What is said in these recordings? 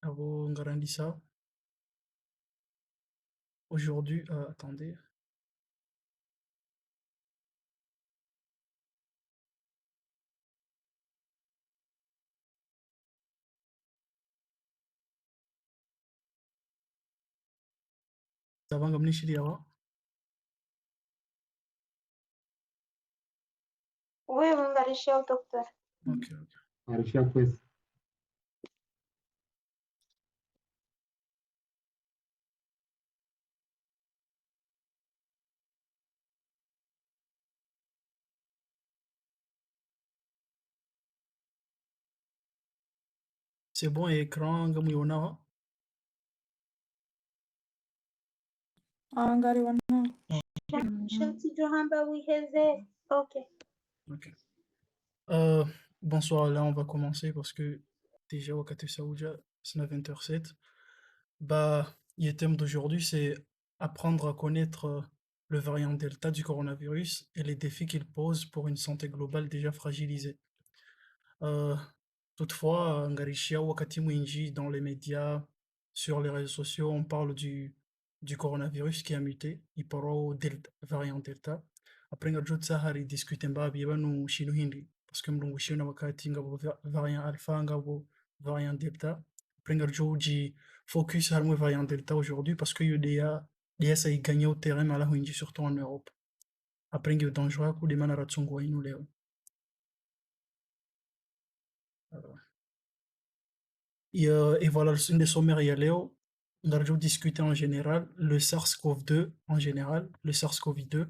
Abo Ngarandissa. Aujourd'hui, attendez, ça va comme Nishiriawa? Oui, Marie-Chère, docteur. Ok, ok. Marisha quiz. C'est bon, écran, Gamuyona. Angari wana. Shamsi Johamba Wiheze. Ok. Ok. Euh, Bonsoir, là on va commencer parce que déjà au Kate Saoudia, c'est 20h07. Bah, le thème d'aujourd'hui c'est apprendre à connaître le variant Delta du coronavirus et les défis qu'il pose pour une santé globale déjà fragilisée. Euh, Toutefois, Ngarishia wakati mwingi dans les médias, sur les réseaux sociaux, on parle du coronavirus qui a muté, il parle au variant Delta. Après, ngarjo tsahari discuter mbabi banu shinu hindi parce que mlungu shina wakati ngabo variant alpha ngabo variant Delta. Après, ngarjo ji focus sur le variant Delta aujourd'hui parce que il ça y gagné au terrain mais là surtout en Europe. Après, il y a dangereux coup des manaratsungwa nous les. Et voilà, une des sommaires, il y a Léo. On a déjà discuté en général, le SARS-CoV-2 en général, le SARS-CoV-2.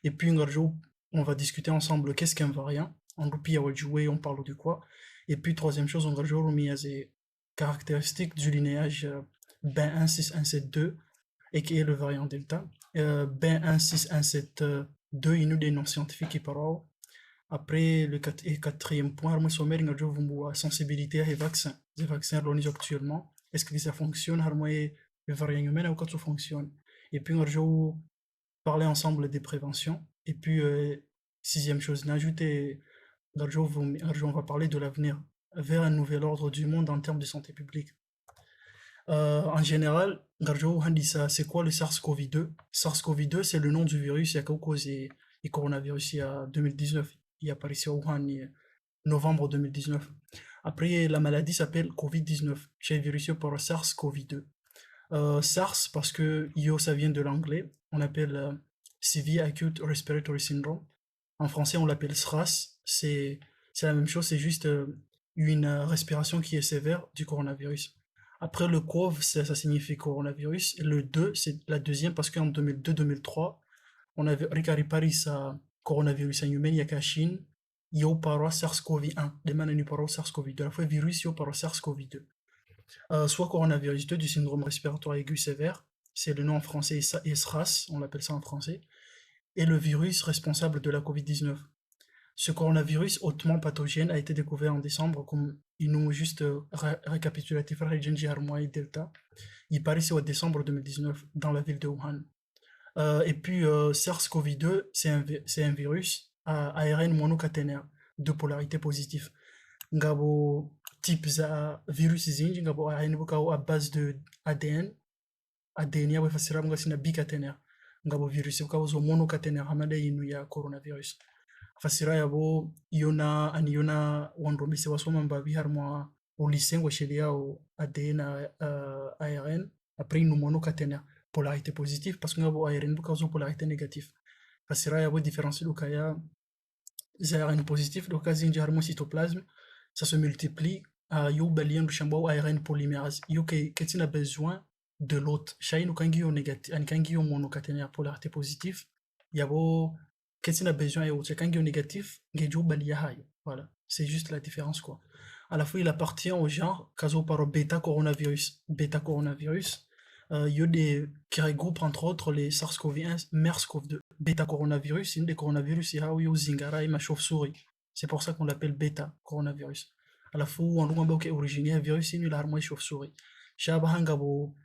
Et puis, on va discuter ensemble qu'est-ce qu'un variant. En groupe, il y a jouer, on parle de quoi. Et puis, troisième chose, on va jouer les caractéristiques du linéage Ben16172 et qui est le variant Delta. Ben16172, il nous des noms scientifiques qui parlent. Après, et quatrième point, moi, sommaire, il y a la sensibilité aux vaccins. Les vaccins réalisés actuellement, est-ce que ça fonctionne? Harmonie, le variant humain, ou ça fonctionne? Et puis, on va parler ensemble des préventions. Et puis, sixième chose, ajouter, on va parler de l'avenir vers un nouvel ordre du monde en termes de santé publique. En général, c'est quoi le SARS-CoV-2? SARS-CoV-2, c'est le nom du virus qui a causé le coronavirus il y a 2019. Il est apparu à Wuhan novembre 2019. Après, la maladie s'appelle Covid-19. C'est virus par SARS-CoV-2. SARS, parce que ça vient de l'anglais, on appelle Severe Acute Respiratory Syndrome. En français, on l'appelle SRAS. C'est la même chose, c'est juste une respiration qui est sévère du coronavirus. Après, le CoV, ça signifie coronavirus. Et le 2, c'est la deuxième parce qu'en 2002-2003, on avait Ricari Paris à coronavirus en humain, il y a qu'à Chine, il y a au SARS-CoV-1, des manières par SARS-CoV-2, à la fois virus, il y a par SARS-CoV-2. Soit coronavirus 2 du syndrome respiratoire aigu sévère, c'est le nom en français et SRAS, on l'appelle ça en français, et le virus responsable de la Covid-19. Ce coronavirus hautement pathogène a été découvert en décembre, comme il nous juste récapitulatif et Delta. Il paraissait au décembre 2019 dans la ville de Wuhan. Et puis SARS-CoV-2, c'est un virus à ARN monocaténaire de polarité positive. Ngabo type za virus zinji ngabo ARN bukao à base de ADN, ADN ya wefasira mga sina bicaténaire. Ngabo virus bukao zo monocaténaire hamada yinu ya coronavirus. Fasira yabo yona ani yona wandrombise wasoma mbabi harmwa au lycée wa shelia au ADN ARN après nous monocaténaire polarité positive parce que ngabo ARN bukao zo polarité négative. Fasira yabo différencier lukaya ARN positif le cas zinji harmwa cytoplasme ça se multiplie à Youbalian Chambo ARN polymérase. Qu'est-ce a besoin de l'autre? Chai no kangi négatif, an kangi monocaténaire polarité positif. Yabo, qu'est-ce a besoin et autre kangi négatif, ngejo balia. Voilà. C'est juste la différence, quoi. À la fois, il appartient au genre, caso par bêta coronavirus. Bêta coronavirus, il y a des, qui regroupent entre autres les SARS-CoV-1, MERS-CoV-2. Bêta coronavirus, c'est une des coronavirus, il y a zingara et ma chauve-souris. C'est pour ça qu'on l'appelle bêta coronavirus. À la fois, on a originaire virus, il a harmonie chauve-souris. Shabaha ngabo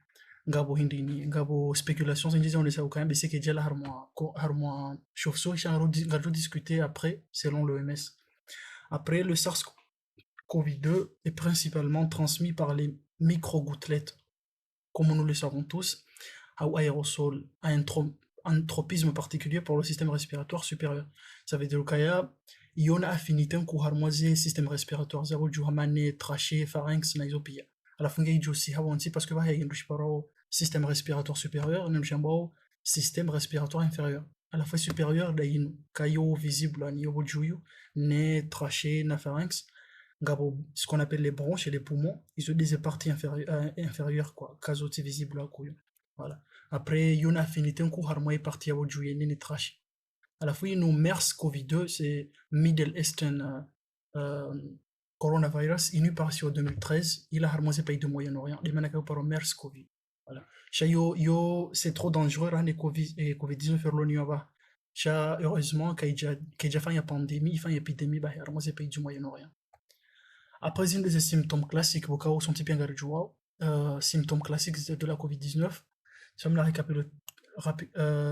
hindini, ngabo spéculation, c'est on les a quand même, c'est que déjà la harmonie chauve-souris, on va discuter après, selon l'OMS. Après, le SARS-CoV-2 est principalement transmis par les micro-gouttelettes, comme nous le savons tous, ou aérosol, a un tropisme particulier pour le système respiratoire supérieur. Ça veut dire qu'il y a une affinité pour harmoniser le système respiratoire. Ça veut dire que trachée, pharynx, nasopia. À la fin, il y a aussi parce que il y a un système respiratoire supérieur, nous avons un système respiratoire inférieur. À la fois supérieur, il y a un caillot visible, il y a un trachée, un pharynx. Ce qu'on appelle les bronches et les poumons, ils ont des parties inférieures, quoi, casotis visible là, voilà. Après, il y a une affinité encore harmonie partie à votre ni trash. À la fois, nous MERS COVID-2, c'est Middle Eastern coronavirus, il est parti en 2013, il a harmonisé pays du Moyen-Orient, les manacas par MERS COVID. Voilà. C'est trop dangereux, hein, les COVID-19 faire l'ONU avant. Heureusement, qu'il y a déjà fait une pandémie, il fait une épidémie, bah, harmonisé pays du Moyen-Orient. Après, une des symptômes classiques, beaucoup sont typiques symptômes classiques de la COVID-19. Ça me la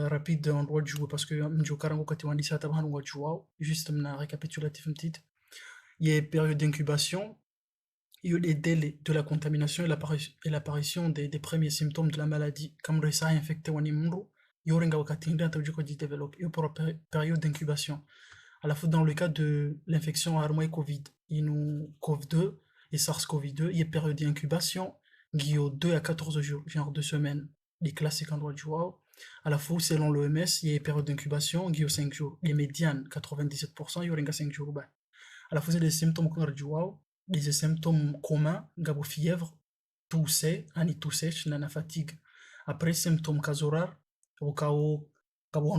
rapide en droit de jouer parce que je carango quand tu as dit ça, tu as joué. Juste un récapitulatif petit. Il y a une période d'incubation, il y a les délais de la contamination et l'apparition des premiers symptômes de la maladie, comme le ça infecté ou animaux. Il y a une développe. Il y a pour la période d'incubation. À la fois dans le cas de l'infection à Covid, il nous COV2 et SARS-CoV-2, il y a une période d'incubation qui est 2 à 14 jours, genre 2 semaines, les classiques en droit de joie. À la fois, selon l'OMS, il y a une période d'incubation qui est 5 jours. Les médianes, 97%, il y a 5 jours. À la fois, c'est des symptômes qu'on a de joie, des symptômes communs, gabo fièvre, tousser, ani tousser, nana fatigue. Après, symptômes casoraires, au cas où, gabo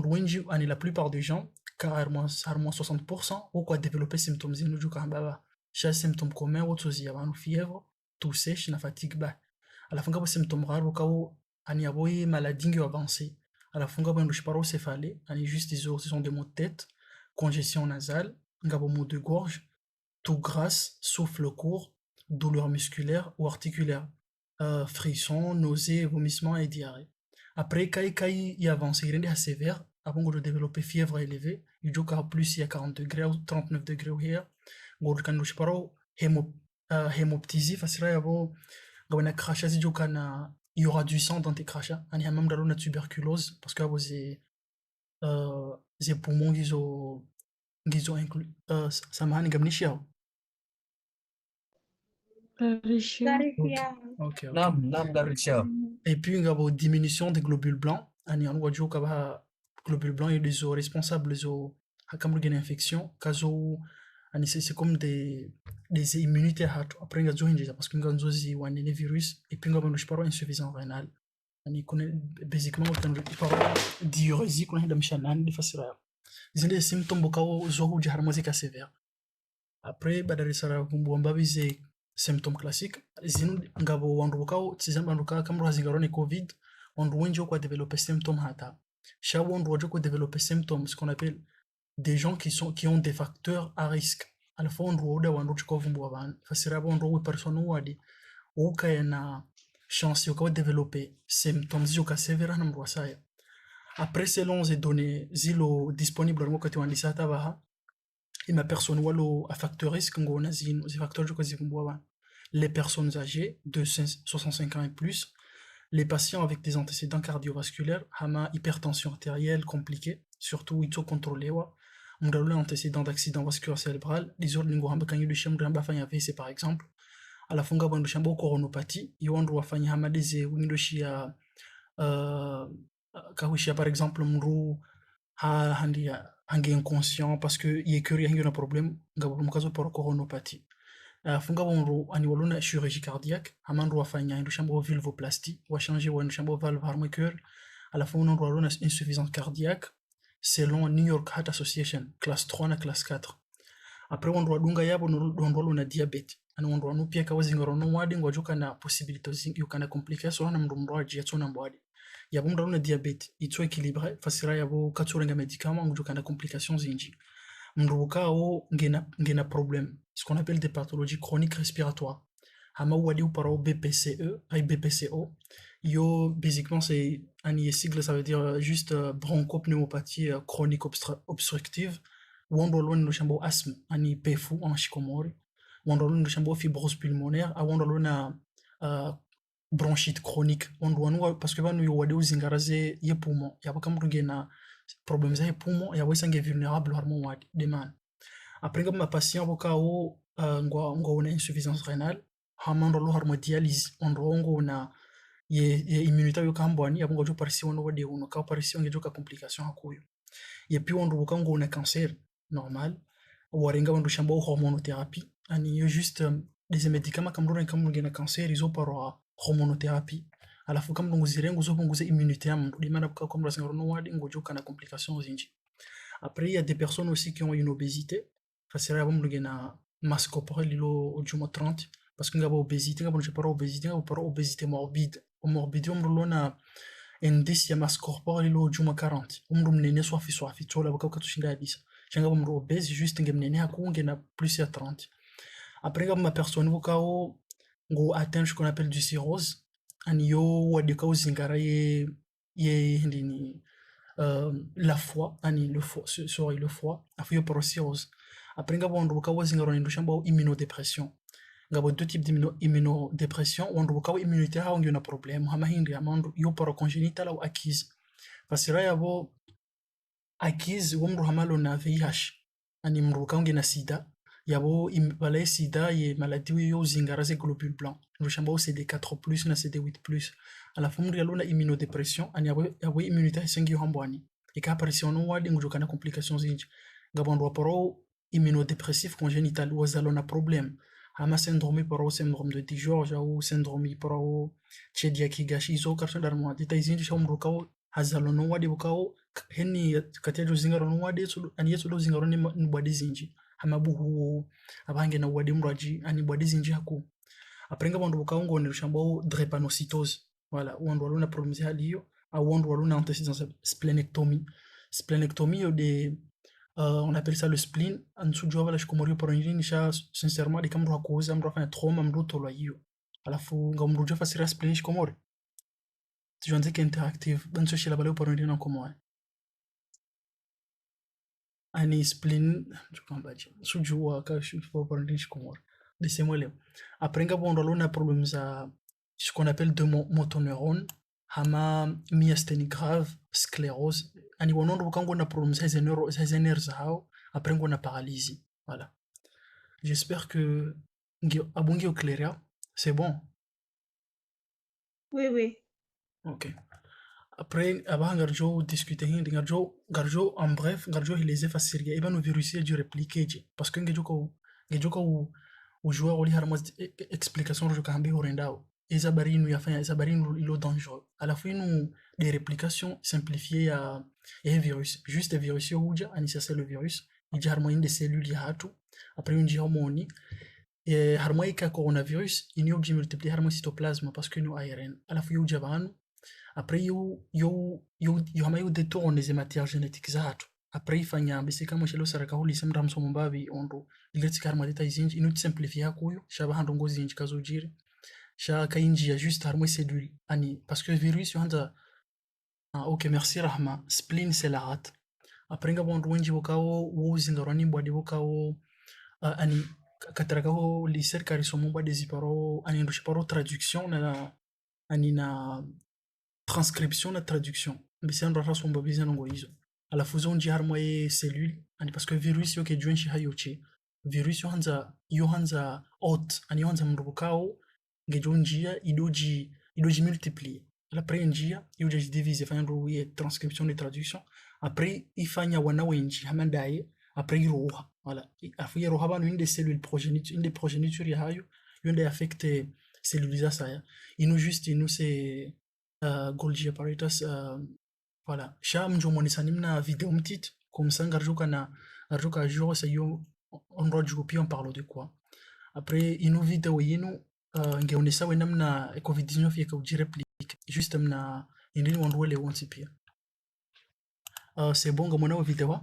ani la plupart des gens, carrément 60%, ou quoi développer symptômes inuju kambaba. Chaque symptôme commun, ou chose y a fièvre, tousser, na fatigue ba. À la fin, gabo symptômes rares, au cas où, ani aboye maladie avancée. À la fin, gabo ndush parocéphalée, ani juste des ce sont des maux de tête, congestion nasale, gabo maux de gorge, toux grasse, souffle court, douleur musculaire ou articulaire, frissons, nausées, vomissements et diarrhée. Après, quand il avance, il est assez sévère, avant de développer fièvre élevée, il joue car plus il y a 40 degrés ou 39 degrés ou hier, quand nous parlons hémoptysie, facile à voir, quand on a craché, il y aura du sang dans tes crachats, il y a même de la tuberculose, parce que vous les poumons qu'ils ont inclus, ça m'a gagné chiao. Clarifier. Ok. Nam Garisha. Et puis, il y a une diminution des globules blancs. Il y a des globules blancs et des responsables de l'infection. C'est comme des immunités. Après, il y a des parce qu'il y a des virus. Et puis, il y a une insuffisance rénale. Basiquement, il y a une diurésie qu'on a des des symptômes qui sont sévères. Après, il y a symptômes classiques. Zinu ngabo wanduka tizamba nduka kamro hazingaroni covid wandu wengi kwa développer symptômes hata. Cha wandu wajo kwa développer symptômes ce qu'on appelle des gens qui ont des facteurs à risque. À la fois wandu woda wandu chiko vumbu waban. Fasira wandu wi personne wadi uka yana chance yoka développer symptômes yoka sévères na mrwasaya. Après selon les données zilo disponibles ngo kati wandisa tabaha ima personne walo a facteur risque ngona zino zi facteur joko zivumbu waban. Les personnes âgées de 65 ans et plus, les patients avec des antécédents cardiovasculaires, hama hypertension artérielle compliquée, surtout ils sont contrôlés, on a antécédent d'accident vasculaire cérébral, les autres lingo hamba kanyu lisham gramba fanya AVC par exemple, à la funga bandu shambo coronopathie, yon doit fanya hama des windoshia kawisha par exemple mru ha handi hangi inconscient parce que y est curieux y a un problème ngabo mkazo pour coronopathie. Funga bonro ani waluna chirurgie cardiaque amandu wafanya ndo shambo vulvoplastie wa changer wa shambo valve harmonie cœur à la fin on doit une insuffisance cardiaque selon New York Heart Association classe 3 na classe 4. Après on doit dunga yabo on doit una diabète ani on doit no pia kawazi ngoro no wadi ngwajuka na possibilité yukana complication na mndu mroaji yatona mbwadi yabo mndu una diabète itso équilibré fasira yabo katsurenga médicament ngwajuka na complications zinji mnduka o ngena problème ce qu'on appelle des pathologies chroniques respiratoires hama wali ou paro BPCE ay BPCO yo basiquement c'est un sigle ça veut dire juste bronchopneumopathie chronique obstructive ou on doit no chambo asthme ani PFU en chikomori ou on doit no chambo fibrose pulmonaire ou on doit na bronchite chronique ondu wanu parce que vanu yo wade uzingaraze ye poumon yabo kamrunge na problème za ye poumon yabo sange vulnérable harmo wadi deman après ngam patient bokao ngo una insuffisance rénale hamando lo harmo dialyse onro na ye immunité yo kambwani yabo ngojo parisi wono wade uno ka parisi ngejo ka complication hakuyo ye puis onro bokango una cancer normal warenga onro shamba hormonothérapie ani yo juste des médicaments comme na cancer izo par hormonothérapie alafu kama ndunguzirengo zopunguza immunité ya mtu limana kwa comme la no wadi ngojoka na complications zinji. Après il y a des personnes aussi qui ont une obésité fasira bomluge na masse corporelle ilo ojuma 30 parce que ngaba obésité ngaba je para obésité ngaba para obésité morbide morbide umrulona indice ya masse corporelle ilo ojuma 40 umru mnene swafi tola bakaka tushinda hadisa changa umru obèse juste ngemnene hakunge na plus ya 30. Après ngaba ma personne vokao ngo atteindre ce qu'on appelle du cirrhose ani yo wadika uzingara ye ndini la foie ani le foie sorry le foie afu yo cirrhose. Après ngabo ndruka wazingara ni ndushamba immunodépression ngabo deux types d'immunodépression ndruka immunité ha ngi na problème hama hindi amandu yo para congénitale ou acquise fasira yabo acquise womru hamalo na VIH ani mruka ngi na sida yabo balai sida ye maladie yo zingara ze globules blancs ndushamba CD4+ na CD8+ ala fumri yalo na immunodépression ani yabo immunité sengi hambwani ika apparition no wadi ngujoka na complications zinji ngabando paro immunodépressif congénital wazalo na problème hama syndrome paro syndrome de Dijorge ou syndrome paro Chiediac Higashi zo karton darmo dita zinji shamruka hazalo no wadi bukao heni katia zingaro no wadi ani yesu zingaro ni bwadi zinji hamabuhu abange na wadi mraji ani bwadi zinji haku aprenga bandu bukaungo ni rushamba drépanocytose voilà ou on a problème haliyo au on a antécédence splénectomie on appelle ça le spleen en dessous du wala shikomorio porongini sha sincèrement de kamro hakuza mro afanya trauma mro tolo hiyo alafu ngamro jo fasira spleen shikomori tujonze que interactive dans ce shila baleo porongini na komo ani spleen jukambaje sujua ka shupo porongini shikomori laissez-moi leo après ngabo on a problème za ce qu'on appelle de motoneurones hama myasthénie grave sclérose ani wonondo bukango na problème ces nerfs hao après ngo na paralysie voilà j'espère que abongi au clair c'est bon oui ok après aba ngarjo discuter hindi ngarjo en bref ngarjo hileze fasiria eba no virus ya du répliquer parce que ngejoko u joueur oli harma explication jo kambe horendao eza barinu yafanya eza barinu ilo dangereux à la fin nous des réplications simplifiées à virus juste un virus yoja anisa c'est le virus ija harma inde cellules ya hatu après une hormone et harma ika coronavirus ini obji multiplier harma cytoplasme parce que nous ARN à la fin yoja banu après yo hama yo détourne les matières génétiques za hatu après ifanya mbese kama shelo saraka huli semra msomo mbavi ondo ile tsikarma data izinji inu simplifier kuyo shaba hando ngozi inji kazojiri sha kainji ya juste harmo cellule ani parce que virus yanda ok merci rahma spleen c'est la rate après nga bondu wenji bokao wuzingarani bwadi bokao ani kataraka ho liser karisomo bwadi ziparo ani ndo shiparo traduction na ani na transcription na traduction mbisi ndo raso mbabizi ngo hizo ala fuzo nji harmo e cellule ani parce que virus yo ke juenshi hayoche virus yo hanza hot ani hanza mrubukao ngejo njia idoji multiplier après njia idoji diviser fanya ndo ye transcription et traduction après ifanya wana wenji hamandaye après iroha voilà afu iroha banu inde cellule progéniture inde progéniture ya hayo yonde affecte cellules ça inu juste inu c'est Golgi apparatus voilà sha mjomoni nimna vidéo mtite comme ça ngarjuka na ngarjuka jour ça yo on doit jouer on parle de quoi après inu vidéo yinu ngeonesa wenda mna covid-19 yeka ujireplique juste mna indini wandwele wonsi pia c'est bon ngamona vidéo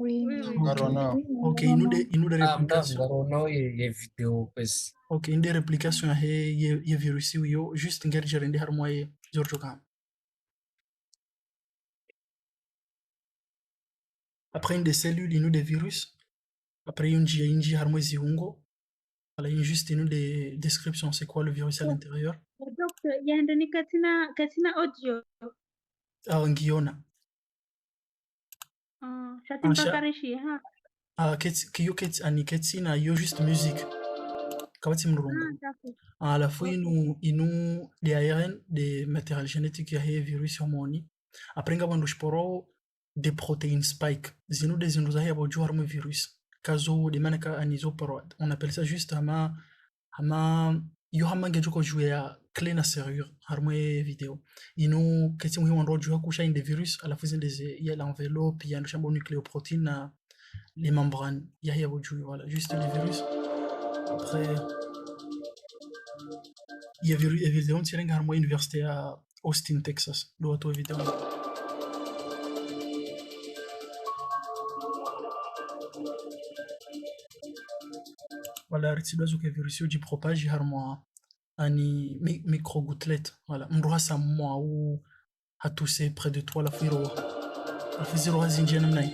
Oui, Garona. ok inu de réplication Garono ye vidéo pes. ok inde réplication ya ye virus yo juste ngerjere ndi har moye jorjo kam après une des cellules inu des virus après inji har moye ziungo Voilà, il y a juste une des descriptions, c'est quoi le virus à l'intérieur. Doctor, yaandani katina audio. Ngiona. Shati Ah, mpaka rishi ha. kiyo ani na yo juste musique. Kabati mlungu. Safi. À la fois, Okay. des ARN, des matériels génétiques, il y a des virus hormoni. Après, il y a des protéines spike. Zinu des zinu zahi abo juhar mu virus. Kazo de manaka anizo poro. On appelle ça juste yo hama ngejo ko jouer à clé na serrure harmo vidéo. Inu keti mu hiwan roju hakusha in des virus à la fois il y a l'enveloppe, il y a le chambre nucléoprotéine, les membranes. Il y a abo jouer voilà, juste les virus. Après il y a évidemment tiré harmo université à Austin, Texas. L'auto évidemment. Voilà, ritibazo ke virus uji propage harmo ani micro-gouttelette. Voilà, mroha sa moi ou à tousser près de toi la fuiro. La fiziro hazinjena mnai.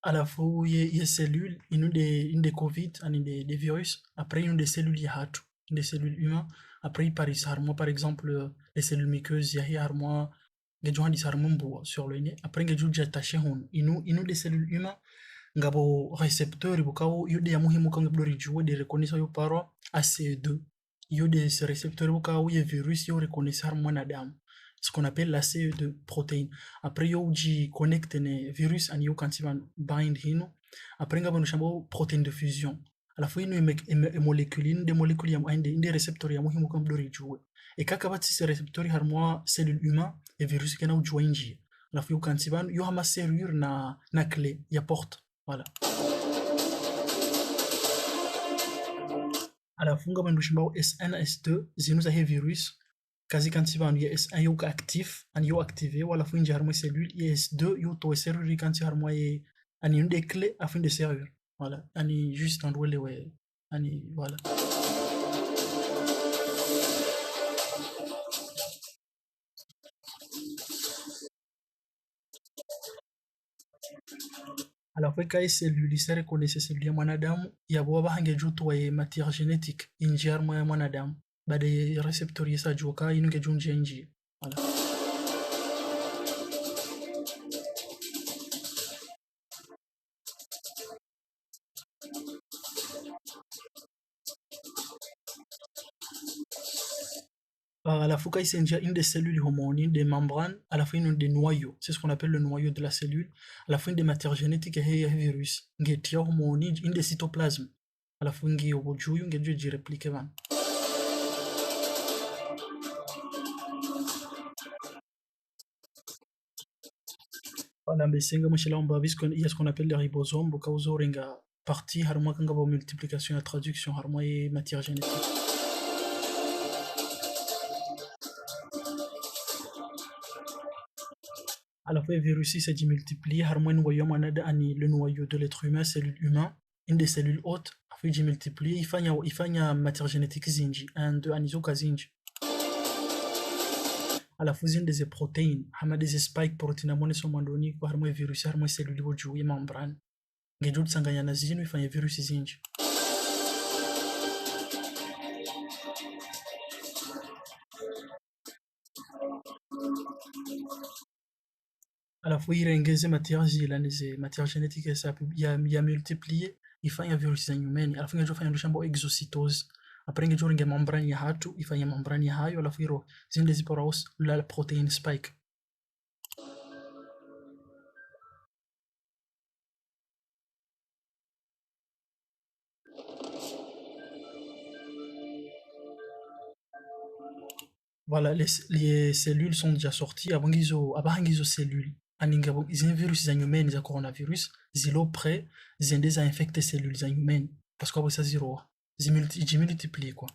À la fois, il y a cellules, une des Covid, des virus. Après, une des cellules, il y a des cellules humaines. Après, il paraît harmo, par exemple, les cellules muqueuses, il y a harmo, il y a des harmo sur le nez. Après, il y a des attaché hon. Inu des cellules humaines, ngabo récepteurs, bukao, il y a muhimu kang blori jouer des reconnaissants yo paro ACE2. Il y a des récepteurs bukao, il y a virus, yo reconnaissent harmo nadam. Ce qu'on appelle la CE2 protéine. Après, yo ji connecte ne virus an yo quand il va bind hino. Après, ngabo no protéine de fusion. À la fois, il y a molécules, des molécules yam des récepteurs yam muhimu kang blori jouer. Et quand ces récepteurs harmo cellules humaines et virus kana ujua inji. À la fois, yo quand il va yo hama serrure na clé, ya porte. Voilà. Alafunga bandushimao S1 S2 zinuza he virus kazi kanti bandu ya S1 yo actif an yo activé wala funja harmo cellule ya S2 yo to serrure kanti harmo ye ani une des clés afin de serrure. Voilà, ani juste en le ouais ani voilà. Alors kwa kai cellule sare connaisse cellule ya mwanadamu ya bwa hange jutu wa matière génétique inji harmo ya mwanadamu baada ya receptor yesa joka inunge junje inji. Voilà. À la fois, il y a une des cellules homonines, des membranes, à la fin une des noyaux. C'est ce qu'on appelle le noyau de la cellule. À la fin des matières génétiques, il y a un virus. Il y a une homonine, une des cytoplasmes. À la fin, il y a un répliqué. Voilà, mais c'est il y a ce qu'on appelle les ribosomes. Au cas où il y a partie, harmonie, multiplication et traduction, harmonie et matière génétique. À la fois, le virus s'est multiplié, le noyau de l'être humain, cellule humaine, une des cellules hautes, a fait multiplier, il fait une matière génétique zinji, un de anisoka zinji. À la fusion des protéines, il y a des spike protéines, il y a des virus, il y a des cellules qui ont membrane. Il y a des sanganya na zinu, il y a des virus zinji. À la fois, il y a des matières génétiques, il y a multiplié, il y a des virus humains, à la fin, il y a une exocytose. Après, il y a une membrane, il y a une membrane, il y a à la fin, il y a la protéine spike. Voilà, les cellules sont déjà sorties avant qu'ils cellules. Ils ont virus humains, ils ont coronavirus, ils ont prêt, ils ont déjà infecté cellules humaines. Parce qu'après ça, ils multiplient, quoi.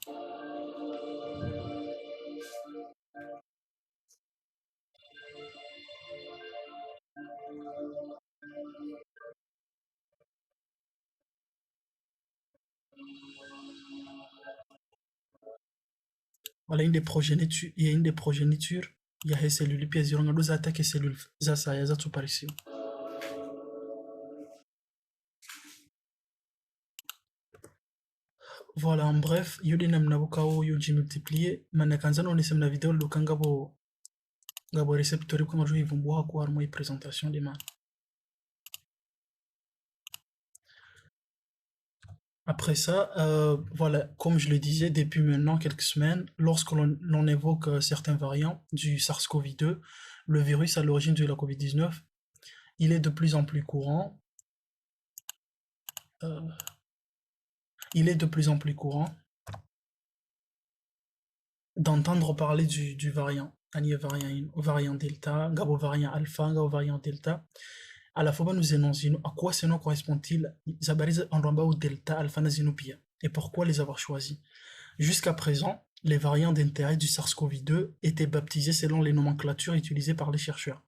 Voilà, il y a une des progénitures, il y a les cellules, puis il y a des attaques et cellules, ça y a tout par ici. Voilà, en bref, il y a des namna bukao, il y a multiplié, mais quand on essaie la vidéo, le gabo récepteur, comme je vais voir quoi, moi, présentation des mains. Après ça, voilà, comme je le disais depuis maintenant quelques semaines, lorsque l'on évoque certains variants du SARS-CoV-2, le virus à l'origine de la COVID-19, il est de plus en plus courant. Il est de plus en plus courant d'entendre parler du variant. Il variant Delta, Gabo variant Alpha, Gabo variant Delta. À la fois, nous énonçons à quoi ce nom correspond-il, Zabariz en Ramba ou Delta, Alpha, Nazinopia, et pourquoi les avoir choisis. Jusqu'à présent, les variants d'intérêt du SARS-CoV-2 étaient baptisés selon les nomenclatures utilisées par les chercheurs,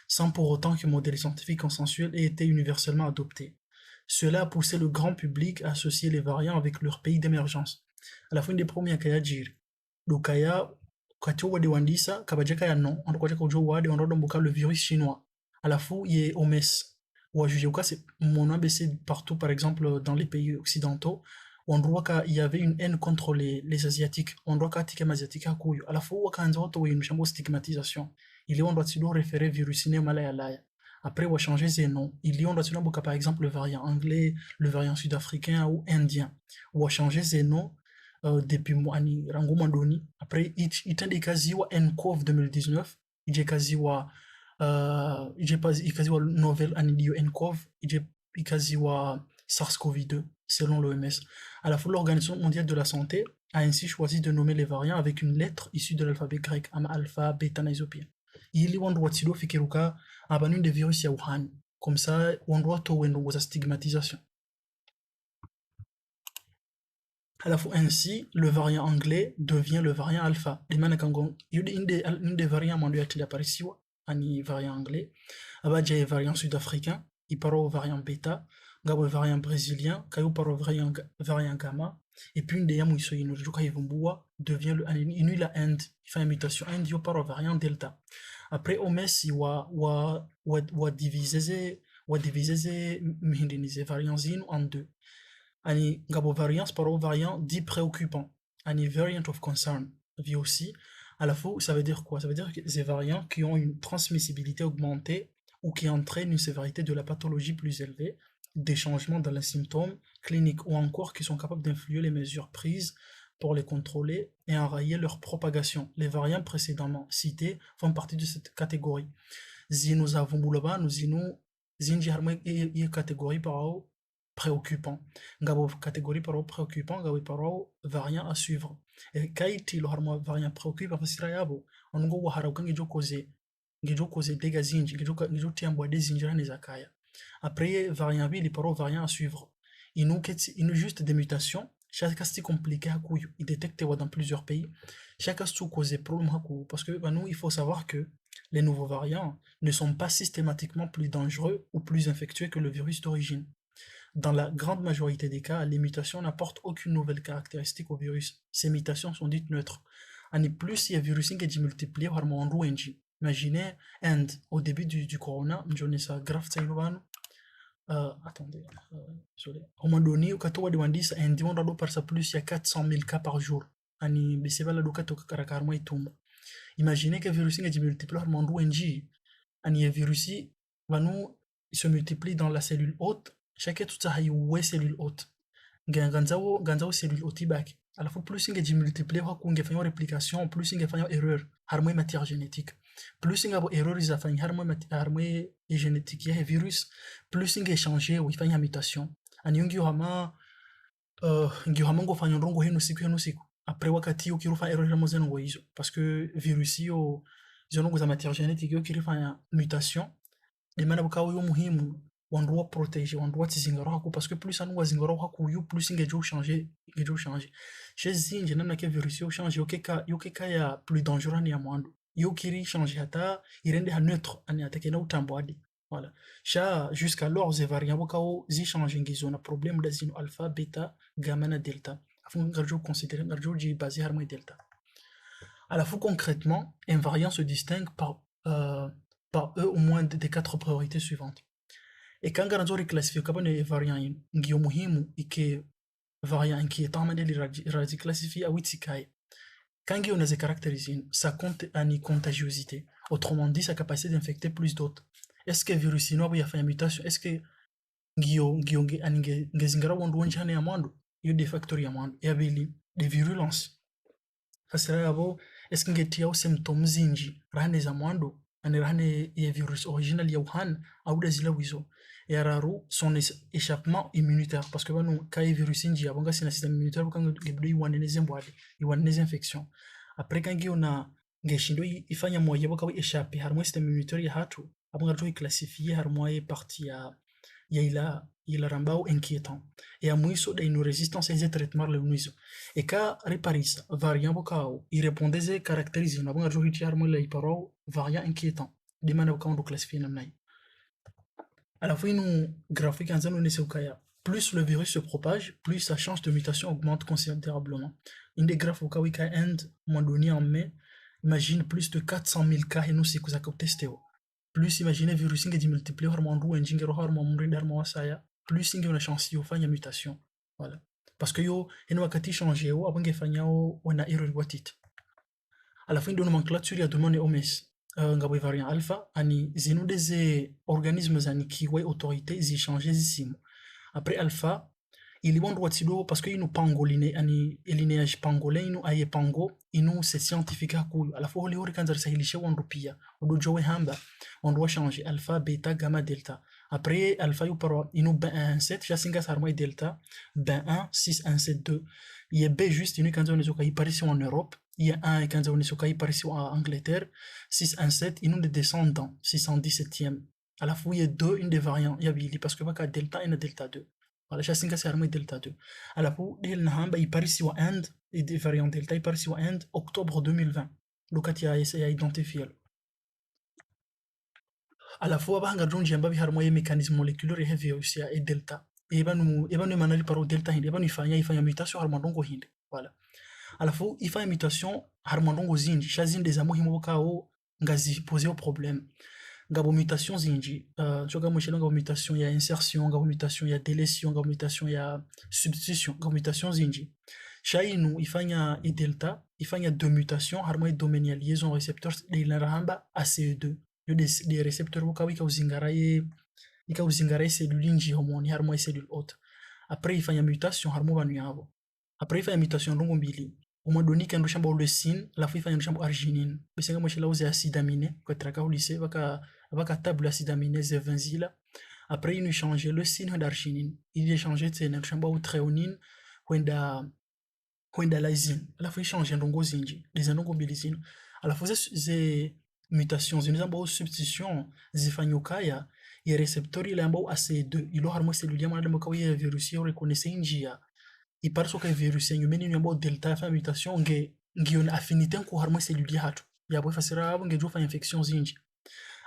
sans pour autant qu'un modèle scientifique consensuel ait été universellement adopté. Cela a poussé le grand public à associer les variants avec leur pays d'émergence. À la fin des premiers kaya jiri, do kaya kati wade wandisa kabaje kaya non, on kwaje kojo wade on rodomboka le virus chinois. À la fois, il y a OMS, ou à Jujeuka, c'est mon ABC partout, par exemple dans les pays occidentaux, on voit qu'il y avait une haine contre les Asiatiques. On voit qu'il y a Asiatiques à couille. À la fois, quand on a une chambre stigmatisation, il y a on doit se référer virus malaya. Après, on va changer ces noms. Il y a on doit se par exemple le variant anglais, le variant sud-africain ou indien. On va changer ces noms depuis Moani, Rango Mandoni. Après, il y a des cas NCOV 2019, il y a quasi ikaziwa novel anidio NCOV, ikaziwa SARS-CoV-2, selon l'OMS. À la fois, l'Organisation mondiale de la santé a ainsi choisi de nommer les variants avec une lettre issue de l'alphabet grec, ama alpha, beta, naisopia. Il y a un droit de fikiruka, abanu de virus ya Wuhan. Comme ça, on doit tout sa stigmatisation. À la fois ainsi, le variant anglais devient le variant alpha. Il y a une des variants mondiaux qui apparaissent, un variant anglais, il y a un variant sud-africain, il parle au variant bêta, il y a un variant brésilien, il y a un variant gamma, et puis une des yamou devient la Inde, il fait une mutation Inde, il parle au variant delta. Après, au MES, il y a divisé les variants en deux. Ani ngabo variance par variant dit préoccupant. Ani variant of concern, VOC. À la fois, ça veut dire quoi? Ça veut dire que ces variants qui ont une transmissibilité augmentée ou qui entraînent une sévérité de la pathologie plus élevée, des changements dans les symptômes cliniques ou encore qui sont capables d'influer les mesures prises pour les contrôler et enrayer leur propagation. Les variants précédemment cités font partie de cette catégorie. Si nous avons boulaba, nous une catégorie par préoccupant. Ngabo catégorie par préoccupant, ngabo par variant à suivre. Et kaiti lo harmo variant préoccupant fasira yabo, on ngo wahara ukangi ngejo cause dégâts zinji, ngejo tiambo des zinjira nezakaya. Après variant bi, les paroles variant à suivre. Il nous juste des mutations. Chaque cas est compliqué à couille. Il détecte dans plusieurs pays. Chaque cas cause problème à couille. Parce que nous, il faut savoir que les nouveaux variants ne sont pas systématiquement plus dangereux ou plus infectieux que le virus d'origine. Dans la grande majorité des cas, les mutations n'apportent aucune nouvelle caractéristique au virus. Ces mutations sont dites neutres. Plus il y a virus qui est multiplié par mon rouenji. Imaginez, au début du corona, ça grave attendez, désolé. Au moment donné, au katoa de Wandis, on doit par ça plus, il y a 400 000 cas par jour. Ani biseba la duka toka karakarmo et tout. Imaginez que le virus est multiplié par mon rouenji. Ani virus, il se multiplie dans la cellule haute. Chaque tout ça a cellule haute. Ganzao cellule haute back. À la fois plus il est multiplié par qu'on fait une réplication, plus il fait une erreur, harmonie matière génétique. Plus il y a une erreur, il fait une harmonie génétique, il y a un virus, plus il est changé ou il fait une mutation. Ani ungi hama ngo fanya ndongo hino siku. Après wakati ukirufa erreur mo zeno hizo parce que virus yo zonongo za matière génétique yo kirifanya mutation. Les mana bukawo yo muhimu on protéger, on doit tzingaro haku parce que plus anu wazingaro haku yu plus ngejo changer. Chez zinje namna ke virus yo changer yokeka ya plus dangereux ni ya mwandu. Yo kiri changer hata irende ha neutre ani atake na utambo adi. Voilà. Jusqu'alors ces variants bokao zi changer ngizo na problème da zino alpha, beta, gamma na delta. Afin ngarjo considérer ngarjo ji basé harmo delta. À la fois concrètement, un variant se distingue par eux au moins des quatre priorités suivantes. Et quand on reclassifie les variants, ngi muhimu ike variant inquiétant mandeli radiclassifie à witikaye. Quand on a ces caractéristiques, ça compte à une contagiosité. Autrement dit, sa capacité d'infecter plus d'autres. Est-ce que le virus il y a fait une mutation? Est-ce que ngio aninge ngezingara wandu wanjane ya mwandu? Il y a des facteurs ya mwandu. Il y a des virulences. Fasira yabo, est-ce que ngetia symptômes zinji rahane za mwandu? Ane rahane ya virus original ya Wuhan au da zila wizo. Et araru son échappement immunitaire parce que banu kai virus inji abonga sina système immunitaire bukanga gebdo iwane nezembwade iwane nezinfection. Après quand on a ngeshindo ifanya moyo boka échapper harmo système immunitaire ya hatu abonga to classifier harmo ya partie ya rambao inquiétant et à mwiso da une résistance à traitement le mwiso et ka reparisa variant bokao il répondait ces caractéristiques na bonga johi harmo la iparo variant inquiétant de mana bokao do classifier namnai à la fin nous graphique en zone neseukaya plus le virus se propage plus sa chance de mutation augmente considérablement une des graphes bokao ka end moins donné en mai imagine plus de 400 000 cas et nous c'est que ça testé plus imaginez virus inge dimultiplier hormone ru enjinge ro hormone mrinde hormone saya plus inge una chance yo fanya mutation voilà parce que yo eno wakati changer yo abonge fanya o ona error watit à la fin de nomenclature ya demande OMS ngabo variant alpha ani zinu des organismes ani qui ouais autorité zi changer zisimo après alpha il est bon droit tido parce que nous pangoline ani linéage pangolin inu aye pango inu c'est scientifique hakuyo à la fois les kanza sahilisha wandu pia odo jowe hamba on doit changer alpha beta gamma delta après alpha yu paro inu ben 7 jasinga sarmo delta ben 1 6 1 7 2 il y a b juste inu kanza onesoka iparisi en Europe il y a 1 kanza onesoka iparisi en Angleterre 6 1 7 inu de descendants 617e à la fois il y a deux une des variants il y a parce que baka delta et delta 2 voilà, chasinga c'est armé delta 2. À la fois, il y a Paris ou Inde, et des variants delta, il Paris ou Inde, octobre 2020. Donc, il y a essayé à identifier. À la fois, il y a un jamba bi harmoye mécanisme moléculaire et virus et delta. Et ben nous manali par delta hindi, ben il fait une mutation harmondongo hindi. Voilà. À la fois, il fait une mutation harmondongo zindi, chazin des amours himokao ngazi poser au problème. Ngabo mutation zinji joga moshelo ngabo mutation ya insertion ngabo mutation ya délétion ngabo mutation ya substitution ngabo mutation zinji shainu ifanya delta ifanya deux mutations harmo domaine ya liaison récepteur de la ramba ACE2 yo des récepteurs bukawi ka uzingaraye cellule nji hormone harmo cellule hôte après ifanya mutation harmo banu yabo après ifanya mutation ndongo mbili umodoni kando shamba leucine la fois ifanya shamba arginine bisenga moshela uze acide aminé ko traka au lycée baka table acide aminé zevenzila après il nous changer leucine d'arginine il est changé de shamba au thréonine kwenda lysine la fois changer ndongo zinji des ndongo bilizine à la fois ces mutations zinazamba substitution zifanyokaya ya récepteur il amba ACE2 ilo harmo cellulaire mana demba kawiye virus yo reconnaître njia il parle sur que virus yenyu meni nyambo delta fa mutation nge on affinité ko harmo cellulaire hatu ya bo fasira abo nge jofa infection zinji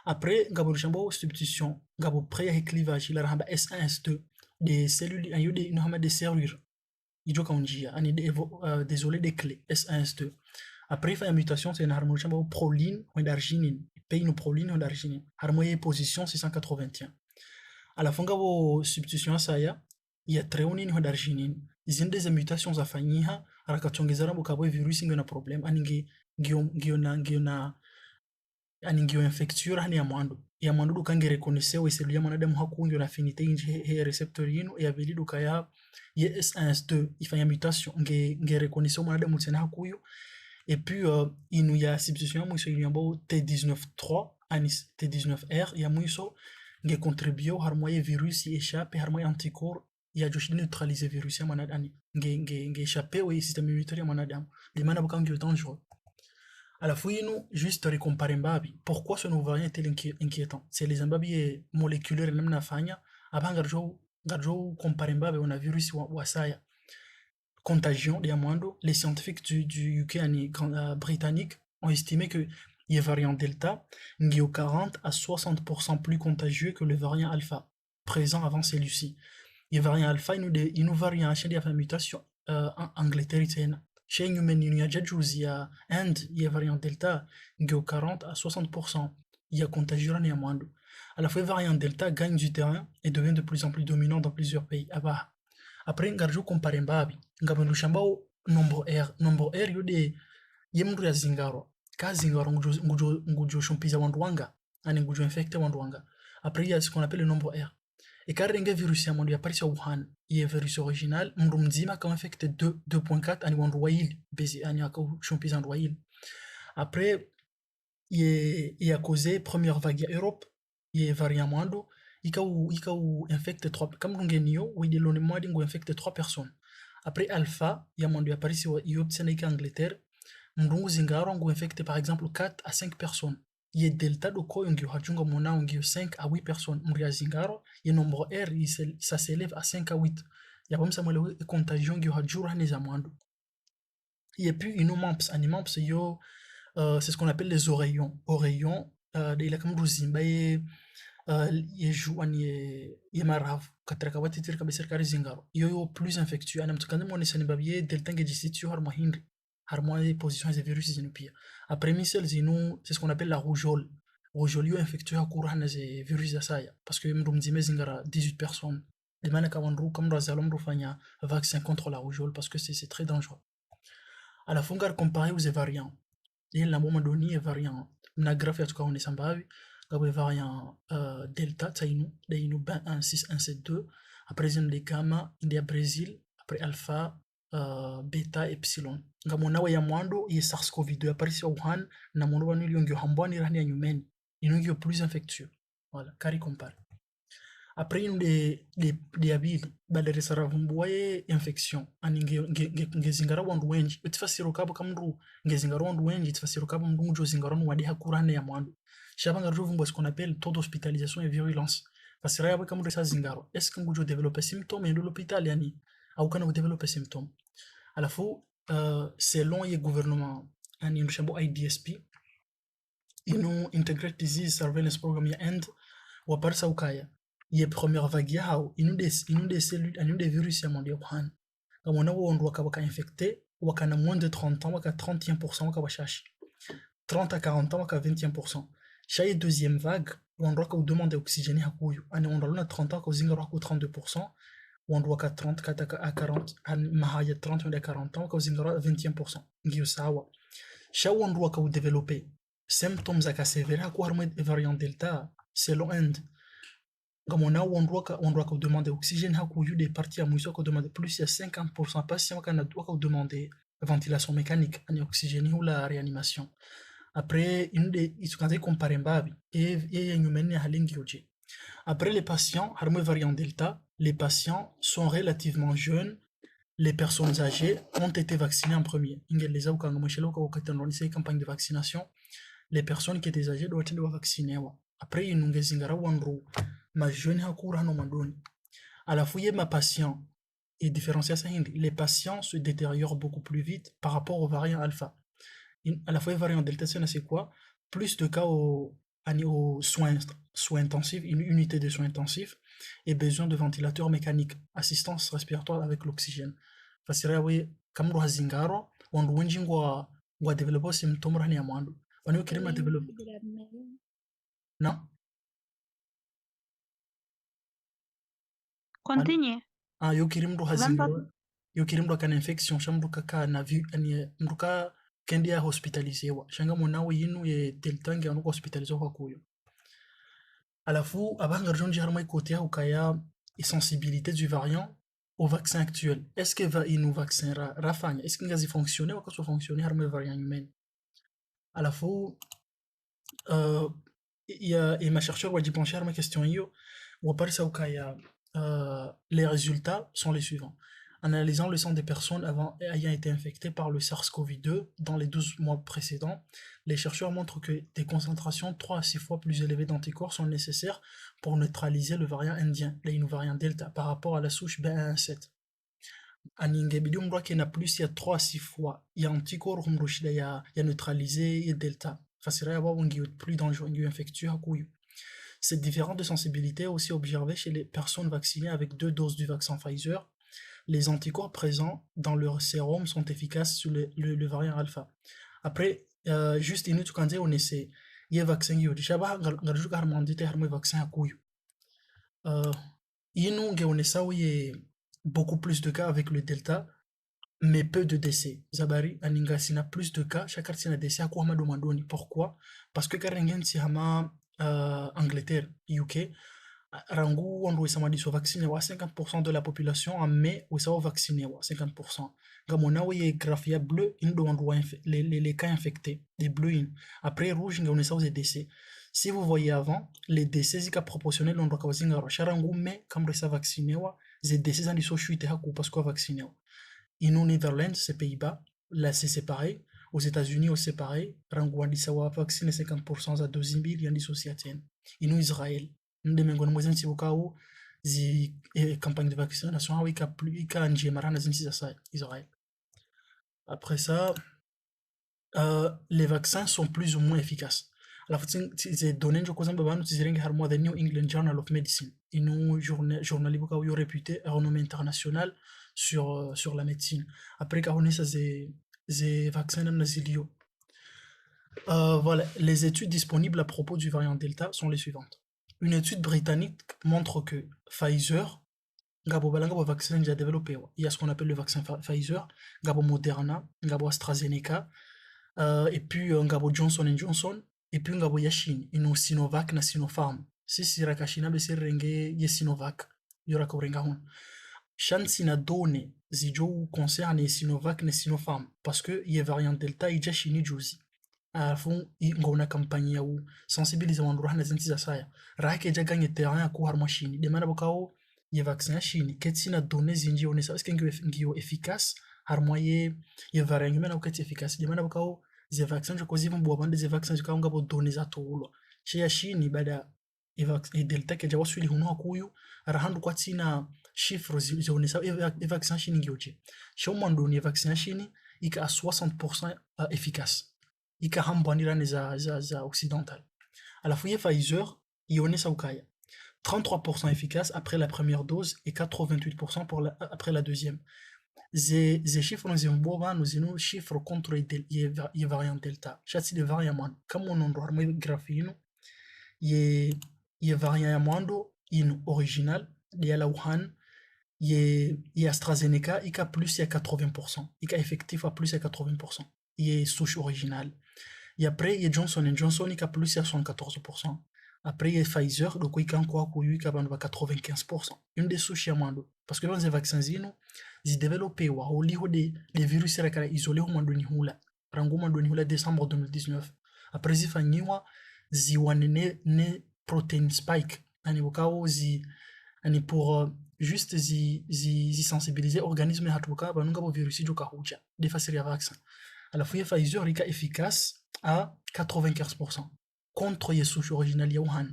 après ngabo chambo substitution ngabo pré ya clivage la rahamba S1 S2 des cellules ayo de no hama de serrure ijo kaunjia ani désolé des clés S1 S2 après fa mutation c'est une harmo chambo proline ou d'arginine pays no proline ou d'arginine harmo position 681 à la fonga bo substitution saya ya threonine ou d'arginine izindi za mutations zafanyiha arakachongezera bukabo virus ingena problem aninge ngiona aningio infectieux hani ya mwandu dukange reconnaître we cellule ya mwanadamu hakunyo na affinité inje he receptor yinu ya vili dukaya ye S1S2 ifanya mutation nge reconnaître mwanadamu tsena hakuyo et puis inu ya substitution mwiso inu yambo T19.3 anis T19R ya mwiso nge contribue harmoye virus échappe harmoye anticorps ya joshi neutraliser virus ya mwanadamu nge échapper au système immunitaire ya mwanadamu de mana bukangi dangereux à la fois nous juste récomparer mbabi pourquoi ce nouveau variant est inquiétant c'est les mbabi moléculaires namna fanya abanga garjo comparer mbabi on a virus wa saya contagion de Amando les scientifiques du UK britannique ont estimé que les variants delta sont 40 à 60% plus contagieux que le variant alpha présent avant celui-ci. Les variants alpha, ils nous varient à chaque mutation en Angleterre, chez humain il y a déjà Inde il y a variant delta il y a 40 à 60%, il y a contagion et moins. À la fois variant delta gagne du terrain et devient de plus en plus dominant dans plusieurs pays. Ah bah. Après ngarjo compare mbabi ngabendo shambao nombre R yode yemndu ya zingaro ka zingaro ngujo shumpiza wanduanga ani ngujo infecte wanduanga. Après il y a ce qu'on appelle le nombre R. Et quand il y a virus ya mondu ya parisi Wuhan, il y a virus original, mndu mzima ka infecte 2.4 ani wanduwail bezi ani aka shumpiza wanduwail. Après il a causé première vague à Europe, il est variant mondo, il a infecté 3, comme on genio, où il est l'on est infecté 3 personnes. Après Alpha, il y a mondu à Paris, il y a obtenu Angleterre, Mdungu Zingaro, on infecté par exemple 4 à 5 personnes. Il y a Delta, de quoi on a mona, on 5 à 8 personnes. Mria Zingaro, il y a nombre R, ça s'élève à 5 à 8. Il y a comme ça, une contagion qui a jour à Nezamando. Et puis, il y a une mamps, c'est ce qu'on appelle les oreillons. Oreillons, il a comme Ruzimba et yejuan ye marav katraka watitir kabisir kari zingaro yo plus infectieux anam tukande mo nesani babie delta nge jisitio har mahindri har mo positions de virus zinupia après misel zinu c'est ce qu'on appelle la rougeole. Rougeole yo infectieux hakuru hana ze virus ya saya parce que mdumzime zingara 18 personnes de mana kawandru comme razalom rufanya vaccin contre la rougeole parce que c'est très dangereux. À la fungar comparé aux variants il la moment donné variant na graphe ya tukaone sambavi gabe variant delta tainu dainu ben 16172 après il y a gamma il y a Brésil après alpha beta epsilon ngamona wa ya mwando ye SARS-CoV-2 après si Wuhan na mono wanu yongyo hambwani rani ya nyumeni inongyo plus infectieux voilà cari compare. Après une des habits balere saravumbuwaye infection ani ngezingara wandu wenji utifasiro kabo kamru ngezingara wandu wenji utifasiro kabo mdungu jo zingara wadi hakurane ya mwandu shabanga ruvumbu ce qu'on appelle taux d'hospitalisation et virulence fasira yawe kamru sa zingaro est-ce que ngujo développer symptômes et de l'hôpital yani au kana vous développer symptômes à la fois selon les gouvernements ani mshambo IDSP ino integrated disease surveillance program ya end wa parsa ukaya ye première vague yao inu des cellules inu des virus ya mondia Wuhan kamona wondu wakabaka infecté wakana moins de 30 ans waka 31% waka washashi 30 à 40 ans waka 21%. Chaque deuxième vague wondu waka demande oxygène hakuyu ani wondu na 30 ans kozinga waka 32%, wondu waka 30 à 40 ani mahaya 30 à 40 ans kozinga 21%. Ngiyo sawa chaque wondu waka développer symptômes aka sévère haku harmo variant delta selon Inde gamona wondwaka demande oxygène hakuyu des parties à mousso ko demande plus ya 50% patient kana doka demander ventilation mécanique ani oxygène ou la réanimation. Après une des isukante comparer mbabi et nyumene halingi yoje. Après les patients harmo variant delta, les patients sont relativement jeunes, les personnes âgées ont été vaccinées en premier. Ingel les auka ngamoshelo ko katano ni campagne de vaccination. Les personnes qui étaient âgées doivent être vaccinées. Après une ngezingara wandru ma jeune hakura no mandoni. À la fouille ma patient et différencier ça les patients se détériorent beaucoup plus vite par rapport au variant alpha. À la fois variant delta c'est quoi? Plus de cas aux soins intensifs, une unité de soins intensifs et besoin de ventilateurs mécaniques, assistance respiratoire avec l'oxygène. Fasira we kamro hazingaro wandu wenji ngwa developer symptômes rani ya mwandu. Wani kirima develop. Non. Continue. Yo kirimdo hazingaro yo kirimdo kana infection shamdo kaka na vu ani mruka kendi ya hospitalisé wa shanga monawo yinu ye delta ngi anuko hospitalisé kwa kuyo alafu abanga rjonji harmai côté ya ukaya et sensibilité du variant au vaccin actuel. Est-ce que va inu vaccin rafanya est-ce que ngazi fonctionner ou que fonctionner harmai variant humain alafu il y a et ma chercheur wa pencher harmai question yo wa parisa ukaya les résultats sont les suivants. Analysant le sang des personnes ayant été infectées par le SARS-CoV-2 dans les 12 mois précédents, les chercheurs montrent que des concentrations 3 à 6 fois plus élevées d'anticorps sont nécessaires pour neutraliser le variant indien, le variant Delta, par rapport à la souche B117. Aningebidi qui n'a plus, il y a 3 à 6 fois, il y a anticorps il y a neutralisé et Delta. Facile à avoir un plus dangereux, un infectieux à couille. Cette différence de sensibilité est aussi observée chez les personnes vaccinées avec 2 doses du vaccin Pfizer, les anticorps présents dans leur sérum sont efficaces sur le variant alpha. Après, juste inutile quand on essaie, il y a vaccin qui est déjà harmonisé harmo vaccin à couille. On essaie où il y a beaucoup plus de cas avec le delta, mais peu de décès. Zabari, aninga sina plus de cas, chaque sina décès à quoi ma demandoni. Pourquoi? Parce que karengen si hama Angleterre, UK, rangu on doit s'amadi vacciner 50% de la population en mai ou ça va vacciner 50%. Gamona où est graphia bleu, in doit les cas infectés, les bleus. Après rouge, on est ça aux décès. Si vous voyez avant, les décès sont proportionnels on doit causer un charangu mais comme ça vacciner les décès sont dissous chuter parce qu'on vacciner. Aux Netherlands, c'est Pays-Bas, là c'est pareil. Aux États-Unis, c'est pareil. Rangu andi sawa vacciner 50% za deuxième bill yandi société. Inou Israël. Ndemengo mwezen si bukao zi campagne de vaccination oui ka plus ka nje marana zinsi za ça Israël. Après ça, les vaccins sont plus ou moins efficaces. Alors, c'est donné, je crois, que c'est The New England Journal of Medicine. Une journal réputé, renommé international sur la médecine. Après, quand on est ces vaccins, voilà, les études disponibles à propos du variant Delta sont les suivantes. Une étude britannique montre que Pfizer, Gabo vaccin déjà développé. Il y a ce qu'on appelle le vaccin Pfizer, Gabo Moderna, Gabo AstraZeneca, et puis Gabo Johnson Johnson, et puis Gabo Yashin, ino Sinovac na Sinopharm. Si Sirakashina Besirenge ye Sinovac, Yoraka Rengahun. Chance na donné, zijo concerne Sinovac na Sinopharm, parce que y a variant Delta, il y a Chini Josi. À fond, ngona campagne ya sensibiliser wandu hana zinti za saya. Rake ja gagner terrain ku har machine. De mana bokao ye vaccin chine ketsina données zinji on ça est-ce que ngio efficace har moye ye variant mena ukati efficace. De mana bokao ze vaccin je kozi vont boire des vaccins je kaunga bo données za tolo. Chez ya chine bada e delta ke jawa swili huno akuyu arahandu kwa tina chiffres je on ça e vaccin chine ngioche. Chez mwando ni vaccin chine ika à 60% efficace. Ika hambwanirane za occidental. À la fois Pfizer, ione saukaya. 33% efficace après la première dose et 88% après la deuxième. Ces chiffres nous ont nous chiffres contre les variants Delta. Châssis de variants, comme on en doit graphine, il y a variant mondo in original, il y a la Wuhan, il y a AstraZeneca, il y a plus il y a 80%, il y a effectif à plus il y a 80%. Il y a souche originale. Et après, il y a Johnson Johnson, il y a plus il y a 74%. Après, il y a Pfizer, donc il y a encore 95%. Une des souches à moins. Parce que dans les vaccins, ils développent au lieu des virus isolés au moins de Nihula. Rango moins de Nihula décembre 2019. Après, ils font ne protein spike. Pour juste sensibiliser l'organisme à tout cas, il virus qui est des faciles à vaccin. À la fois, Pfizer est efficace à 95% contre les souches originales Wuhan.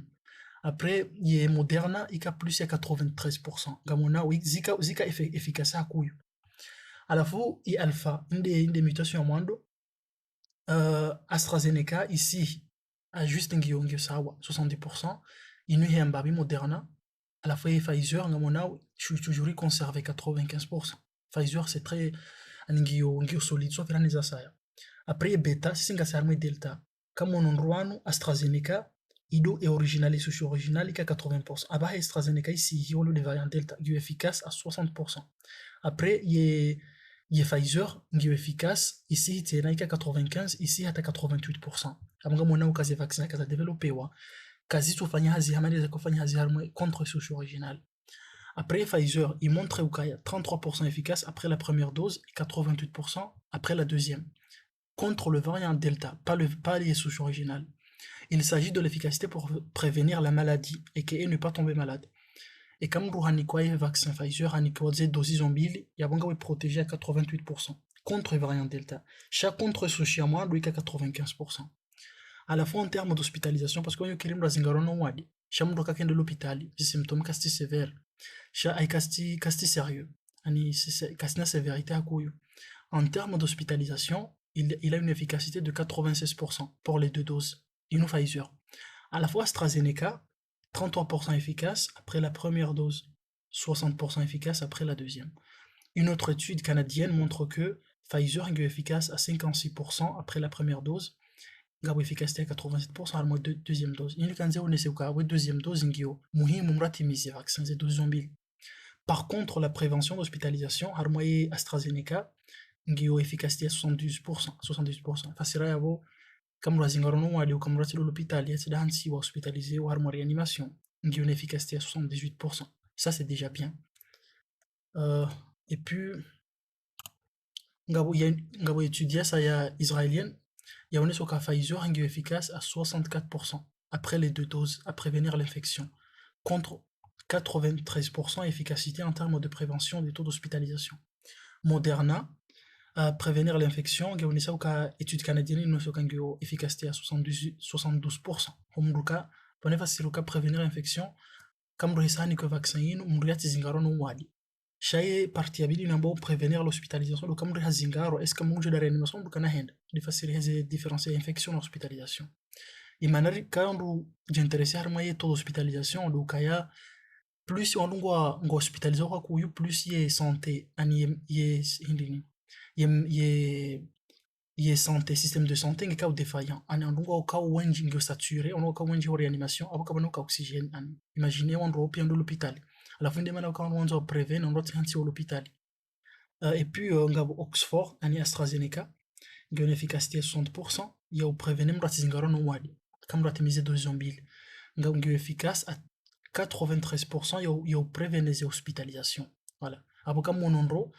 Après, il y a Moderna, il y a plus à 93%. Gamona, oui, Zika efficace à couille. À la fois, il y a Alpha, une des mutations au monde. AstraZeneca, ici, à juste un guillaume, 70%. Il y a un babi Moderna. À la fois, Pfizer, Gamona, je suis toujours conservé 95%. Pfizer, c'est très un guillaume solide, soit faire les assaillants. Après, bêta, c'est un delta. Comme on en AstraZeneca, ido est original et souche original, il y a 80%. Après, AstraZeneca, ici, il y a le variant delta, qui est efficace à 60%. Après, il y a Pfizer, qui est efficace, ici, il y a 95%, ici, il y a 88%. Après, on a un cas de vaccin qui a développé, quasi tout fait, contre souche originale. Après, Pfizer, il montre qu'il y a 33% efficace après la première dose et 88% après la deuxième. Contre le variant Delta, pas les souches originales. Il s'agit de l'efficacité pour prévenir la maladie et ne pas tomber malade. Et comme pour le vaccin Pfizer, il dose zombie, il y a bon protégé à 88% contre le variant Delta. Chaque contre-souche à moins, lui, à 95%. À la fois en termes d'hospitalisation, parce qu'on y a quelqu'un dans un wadi, chaque monde qui est de l'hôpital, des symptômes casti sévères, chaque casti sérieux, casti sévérité à couille. En termes d'hospitalisation, il a une efficacité de 96% pour les deux doses. Pfizer. À la fois AstraZeneca, 33% efficace après la première dose, 60% efficace après la deuxième. Une autre étude canadienne montre que Pfizer est efficace à 56% après la première dose, ngabo efficacité à 87% à la deuxième dose. Ini kanze onese kwa deuxième dose ngio muhimu mratimizi vaccin ze doses mbili. Par contre, la prévention d'hospitalisation harmoye AstraZeneca ngio efficacité à 72%, 78%. Fasira yabo kamra zingarono wali ou kamra tilo l'hôpital yetse dansi wa hospitalisé ou harmo réanimation ngio une efficacité à 78%. Ça c'est déjà bien. Et puis ngabo étudié ça ya israélienne yaonesha ka Pfizer est efficace à 64% après les deux doses à prévenir l'infection contre 93% efficacité en termes de prévention des taux d'hospitalisation. Moderna à prévenir l'infection yaonesha ka étude canadienne yaonesha ka efficacité à 72%. Homruka poneva siruka prévenir l'infection kamro hisani que vaccin yinu mriati zingaro no wadi shaye parti abili nambao prévenir l'hospitalisation do kamri hazingaro est-ce que munje da réanimation do kana henda de facile heze différencier infection et hospitalisation imanari kayandu j'intéressé harmaye to hospitalisation do kaya plus on ngo hospitalisation kwa kuyu plus ye santé ani ye hindini ye santé système de santé ngi ka défaillant ani ndungo ka wenji ngi saturé on ka wenji réanimation aboka bano ka oxygène ani imaginez on do piendo l'hôpital à la fin de mana quand on prévient on doit à l'hôpital et puis ngabo Oxford ani AstraZeneca ngi une efficacité à 60% il y a au prévenir mrati zingaro no wadi comme ratimiser dose mbili ngi efficace à 93% il y a au prévenir les hospitalisations voilà aboka monondro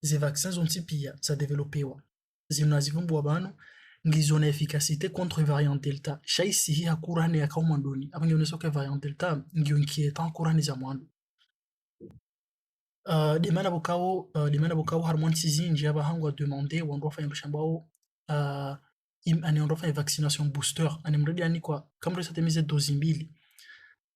les vaccins ont pia ça développé wa zinazivumbu bano ngizona efficacité contre variant delta shaisi hi hakurani ya kaumandoni abangeoneso ke variant delta ngio inquiétant kurani za mwandu demana bokao harmon sizinji abahangu a demandé ou on faire chambao ani on faire vaccination booster ani mredi ani kwa kamre sa temise dose mbili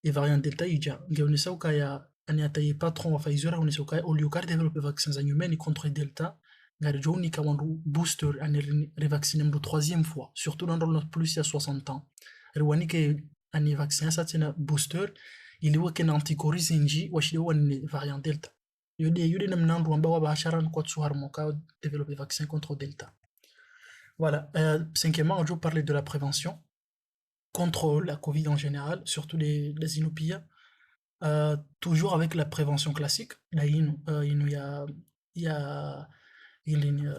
et variant delta ija ngeonesa ukaya ani ataye patron wa Pfizer on esoka au lieu de développer vaccins humains contre delta ngari joni kawandu booster ani revacciner mdo troisième fois surtout dans notre plus à 60 ans rwani ke ani vaccin sa tena booster ili wake na anticorps zinji washide wani variant delta yude namnandu ambao basharan kwa tsuharmo ka développer vaccin contre delta. Voilà, cinquièmement, je vais parler de la prévention contre la Covid en général, surtout les inopias. Toujours avec la prévention classique, là, il y a une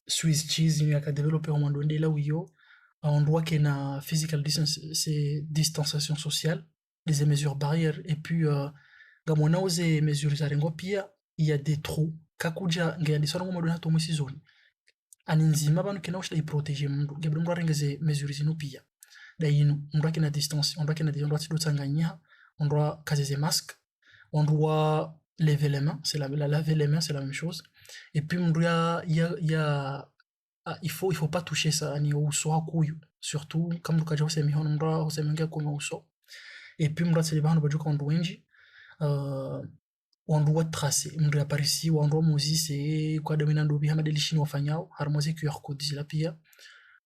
Swiss cheese, il y a qu'à développer au moment donné là où il y a un droit qu'il y a physical distance, c'est distanciation sociale, les mesures barrières, et puis gamona ose mesures za rengo pia il y a des trous kakuja ngandi sora ngomo dona to musizoni aninzima banu kena ushida protéger mundu ngebri mndo rengeze mesures zino pia da yinu mndo kena distance on doit kena on doit tsanganya on doit caser des masques on doit laver les mains c'est laver les mains c'est la même chose et puis mndo il faut pas toucher ça ni uso hakuyu surtout comme le kaja usemi hono mndo usemenga kwa uso et puis mndo tseli banu bajuka on wenji on doit tracer mndu aparisi on doit muzise kwa domina ndo bihama delishini wafanyao harmoze QR code zila pia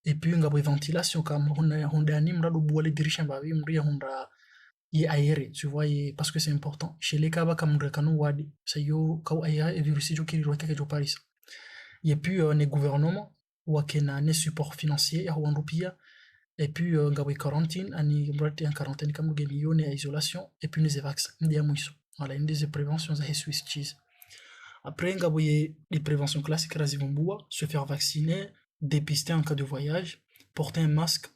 et puis ngabo ventilation comme hondani mrado buwale dirisha mbavi mndu ya honda ye aéré tu vois parce que c'est important chez les kaba comme mndu kanu wadi ça yo kaw aya et virus jo kiri roke jo paris et puis ne gouvernement wakena ne support financier ya wandu pia et puis ngabo quarantine ani mrati en quarantaine comme gemi yo ne isolation et puis les vaccins ndia mwiso. Voilà, une des préventions à Swiss cheese. Après, il y a des préventions classiques, se faire vacciner, dépister en cas de voyage, porter un masque,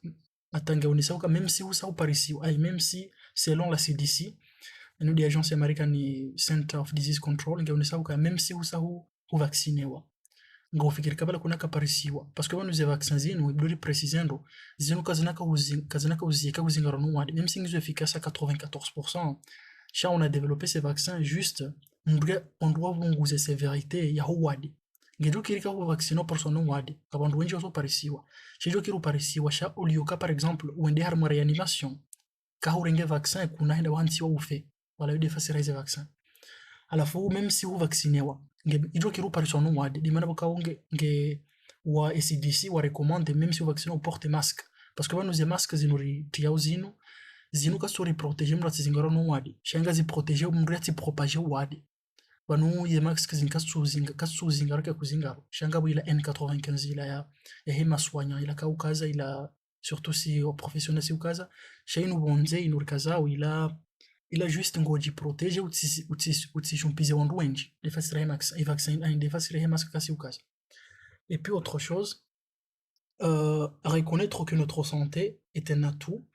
même si vous savez par ici, même si selon la CDC, nous des agences américaines, Center of Disease Control, même si vous savez vous vacciner, ngo fikiri kabla kuna kaparisiwa parce que nous vaccins zinu ibdori precisando zinu kazanaka uzika uzingaro no wadi même si nous efficace à 94%. Cha on a développé ces vaccins juste on doit vunguze sévérité ya wadi ngedo kirika ko vaccino personne wadi kabandu wenji waso parisiwa chijo kiru parisiwa sha olioka par exemple wende har réanimation ka urenge vaccin kuna henda wansi wa ufe wala yode fasira ces vaccins alafu même si vous vaccinewa ngedo kiru personne wadi dimana bakaunge nge wa ECDC wa recommande même si vous vaccinez on porte masque parce que nous les masques zinuri tiauzino zinu ka sori protéger mrati zingaro no wadi shanga zi protéger mrati propager wadi Banu yemax kazin kasuzinga raka kuzingaro. Shangabo il a N95 il a hema soignant il a kaukaza il a surtout si au professionnel si ukaza. Shainu bonze inurkaza où il a juste ngoji protege utsi chumpize wandu wenji. Les fasire hemax et vaccin des fasire hemax kasi ukaza. Et puis autre chose, reconnaître que notre santé est un atout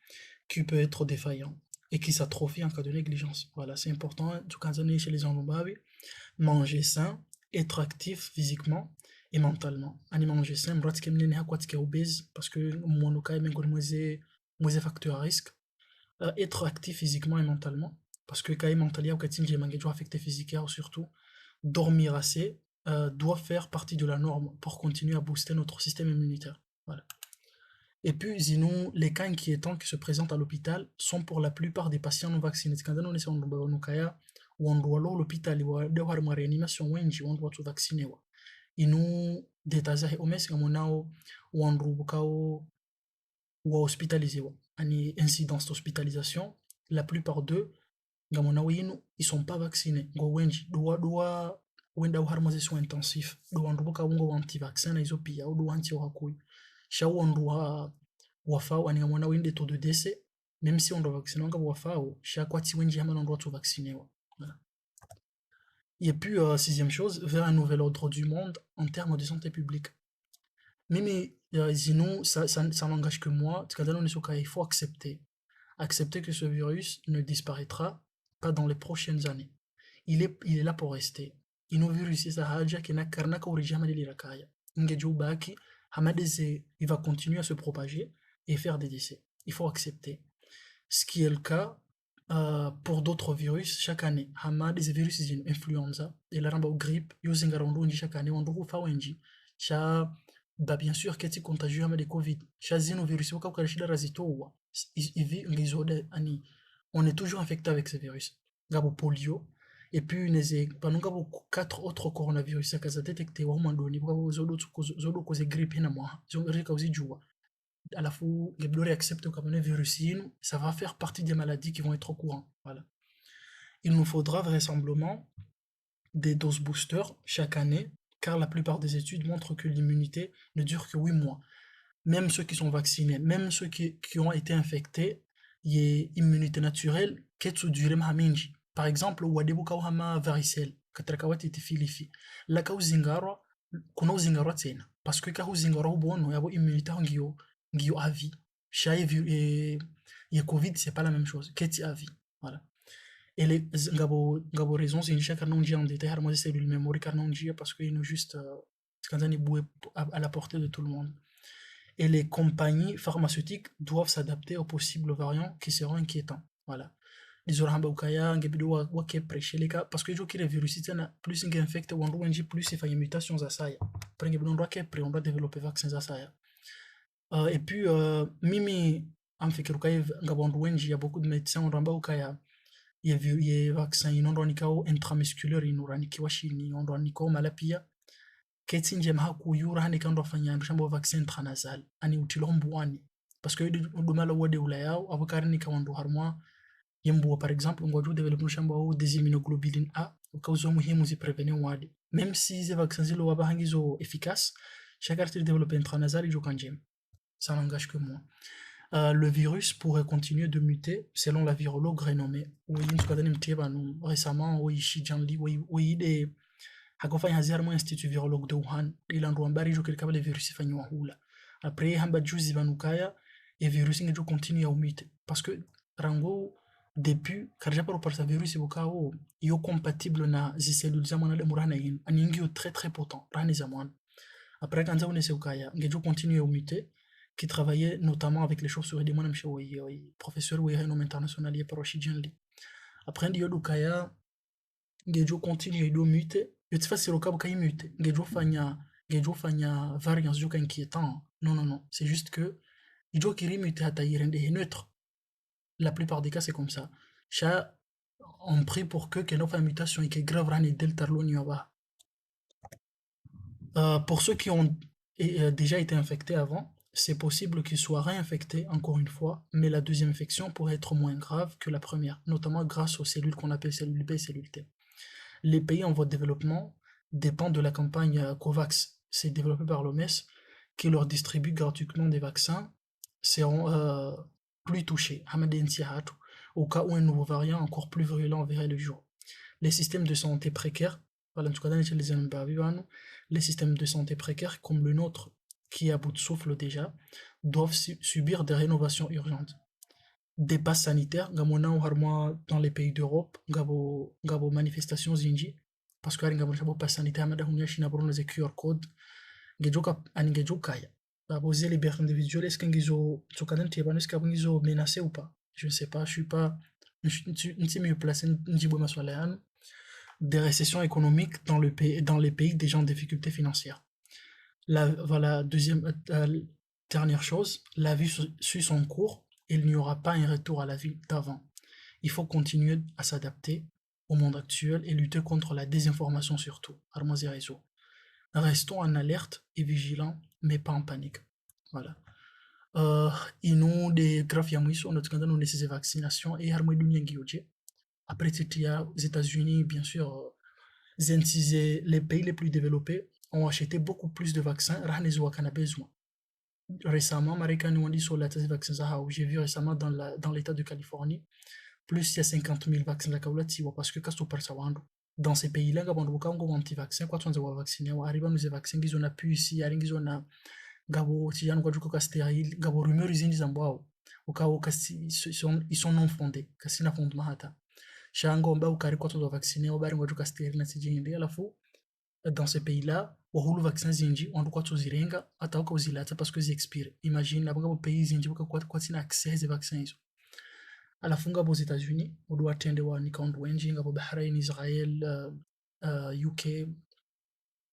qui peut être défaillant et qui s'atrophie en cas de négligence. Voilà, c'est important, tout quand on est chez les gens manger sain, être actif physiquement et mentalement. Ani manger sain, mrat kem nene hakwa tike obèse parce que mon cas est moins facteur à risque. Être actif physiquement et mentalement parce que quand mentalia ou katin j'ai mangé affecté physiquement surtout dormir assez doit faire partie de la norme pour continuer à booster notre système immunitaire. Voilà. Et puis, sinon, les cas inquiétants qui se présentent à l'hôpital sont pour la plupart des patients non vaccinés. Quand on est ou on doit l'hôpital, ou doit avoir une réanimation, on doit se vacciner. Et nous, des tas de hommes, ou on doit hospitaliser. Une incidence d'hospitalisation, la plupart d'eux, ils sont pas vaccinés. Wenda uharmaze soins intensifs do wandu boka ungo anti-vaccin na hizo pia do anti wakui sha wandu wafao ani ngamona wende taux de décès même si on doit vacciner on wafao sha kwati wenji hama on doit tout vacciner voilà. Et puis sixième chose, vers un nouvel ordre du monde en termes de santé publique. Mais sinon ça n'engage que moi, il faut accepter que ce virus ne disparaîtra pas dans les prochaines années. Il est là pour rester. Inovirus haja kina origine lirakaya. Ingejo baki hamadeze il va continuer à se propager et faire des décès. Il faut accepter. Ce qui est le cas pour d'autres virus chaque année. Hamadeze virus influenza et la ramba grippe yozingarondo chaque année on doit faire wenji. Cha bien sûr qu'est contagieux avec le Covid. Cha virus au cas shida razito ani on est toujours infecté avec ce virus. Gabo polio. Et puis pendant 4 autres coronavirus ça kaza détecté wa mandoni kwa zodo cause grippe na moi zonga cause jua à la fois les acceptent comme un virus ça va faire partie des maladies qui vont être au courant. Voilà, il nous faudra vraisemblablement des doses boosters chaque année car la plupart des études montrent que l'immunité ne dure que 8 mois. Même ceux qui sont vaccinés, même ceux qui ont été infectés, il y a immunité naturelle qui dure mahaminji. Par exemple, wadebuka hama varicelle, katrakawati tifilifi. La kauzingaro, kuna uzingaro tena. Parce que ka uzingaro ubono yabo immunité ngio à vie. Et Covid, c'est pas la même chose. Keti à vie. Voilà. Et les ngabo raison, c'est une chaque anonji en détail, harmonie cellule mémoire kanonji parce que nous juste à la portée de tout le monde. Et les compagnies pharmaceutiques doivent s'adapter aux possibles variants qui seront inquiétants. Voilà. Les oramba ukaya ngebido wake presheleka parce que jo kile virus tena plus infecte wandu wenji plus il y mutations za saya prenge bido ndo ke on doit développer vaccins za saya et puis mimi amfikiru kai ngabandu wenji ya beaucoup de médecins oramba ukaya ye vaccin inondo nikao intramusculaire inurani kiwashini ondo nikao malapia ketinje mahaku yura hani kando fanya shambo vaccin intranasal ani utilombuani parce que do mala wode ulayao avukari nikawando harmois yembo par exemple on doit développer shambo des immunoglobulines A au cas où muhimu zi prévenir wadi même si ces vaccins zilo wabahangizo efficace chaque article développé intranasal jo kanjem ça n'engage que moi. Le virus pourrait continuer de muter selon la virologue renommée récemment Shi Jianli des hakofanya ziarmo institut virologue de Wuhan ila ndo ambari jo kelika le virus fanywa hula après hamba juzi banukaya et virus ngejo continue à muter parce que rango depuis karja par sa virus bokao yo compatible na zi cellules zamana de murana yin aningi très très potent rani zamana après quand on est ukaya ngejo continue à muter qui travaillait notamment avec les chauves-souris de mon professeur ou renommé international par Shi Jianli. Après Dio Kaya, Gejo continue à muter. Je te fais le cas de muter. Gejo fanya variance joka inquiétant. Non, c'est juste que Gejo qui mute à tailler est neutre. La plupart des cas c'est comme ça. Cha on prie pour que nos mutation et que grave rani delta l'onioba. Pour ceux qui ont déjà été infectés avant, c'est possible qu'ils soient réinfectés encore une fois, mais la deuxième infection pourrait être moins grave que la première, notamment grâce aux cellules qu'on appelle cellules B et cellules T. Les pays en voie de développement dépendent de la campagne COVAX, c'est développé par l'OMS, qui leur distribue gratuitement des vaccins, seront plus touchés, au cas où un nouveau variant encore plus virulent verrait le jour. Les systèmes de santé précaires, voilà, en tout cas, les systèmes de santé précaires comme le nôtre, qui est à bout de souffle déjà, doivent subir des rénovations urgentes. Des passes sanitaires, gamona ou harmois dans les pays d'Europe, gabo manifestations zinji, parce que ngabo chabo pass sanitaire mada hunya shina bruno ze QR code, ngejoka ani ngejokaya. Gabo ze liberté individuelle, est-ce que ngizo tsokadan tebano est-ce que ngizo menacé ou pas? Je ne sais pas, je suis pas, je suis mieux placé njibo maswala des récessions économiques dans les pays déjà en difficulté financière. Voilà, dernière chose, la vie suit son cours, il n'y aura pas un retour à la vie d'avant. Il faut continuer à s'adapter au monde actuel et lutter contre la désinformation surtout. Restons en alerte et vigilants, mais pas en panique. Voilà. Et nous, des graphes on a nous ces vaccinations et après, il y a aux États-Unis, bien sûr, les pays les plus développés ont acheté beaucoup plus de vaccins. Récemment, j'ai vu récemment dans l'État de Californie, plus il y a 50 000 vaccins parce que dans ces pays-là, il y a des anti-vaccins, quand on va vacciner, on arrive à nous vaccins, ils ont appuyé ici, ils ont gabo tijani kwa juko stérile gabo rumeur izindi za mbwao ukawo ils sont non fondés kasina fondement hata shango mba ukari kwa tozo vacciner obari ngwa juka stérile na sijindi alafu dans ces pays-là wahulu vaccins zinji on doit tuzirenga hata uka uzilata parce que zi expire imagine abanga bo pays zinji kwa sina accès aux vaccins hizo alafu ngabo aux États-Unis odo attende wa nikaundu wenji ngabo Bahrain Israël UK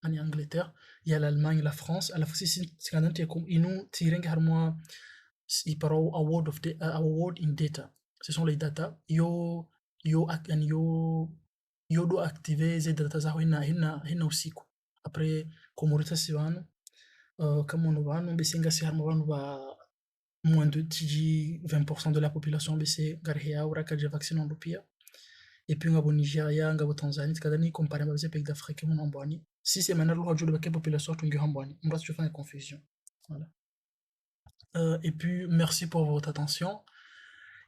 en Angleterre, il y a l'Allemagne, la France, à la fois c'est quand même comme nous tirons harmois il parle award in data. Ce sont les data yo do activer ces data za hina usiku. Après comme reta sivano comme on va non besinga si harmois on va moins de 20% de la population bese garhia ora ka vaccine en pia. Et puis ngabo Nigeria, ngabo Tanzanie, tikadani comparé avec les pays d'Afrique mon ambani. Si c'est maintenant le jour de la population tungi hambani, on va se faire une confusion. Voilà. Et puis merci pour votre attention.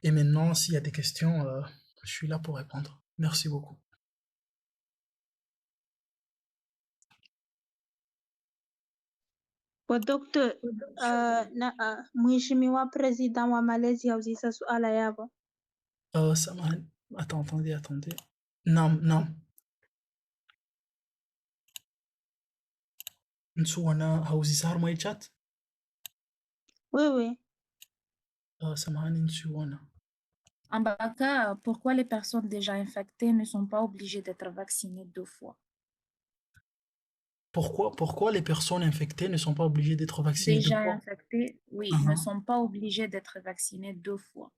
Et maintenant, s'il y a des questions, je suis là pour répondre. Merci beaucoup. Kwa Dr. Mheshimiwa President wa Malaysia uzisa suala yako. Attendez. Non. Nsuwana hauzisa harmo chat? Oui. Samahani nsuwana. En Baka, pourquoi les personnes déjà infectées ne sont pas obligées d'être vaccinées 2 fois? Pourquoi les personnes infectées ne sont pas obligées d'être vaccinées 2 fois? Déjà infectées, oui, ne sont pas obligées d'être vaccinées 2 fois.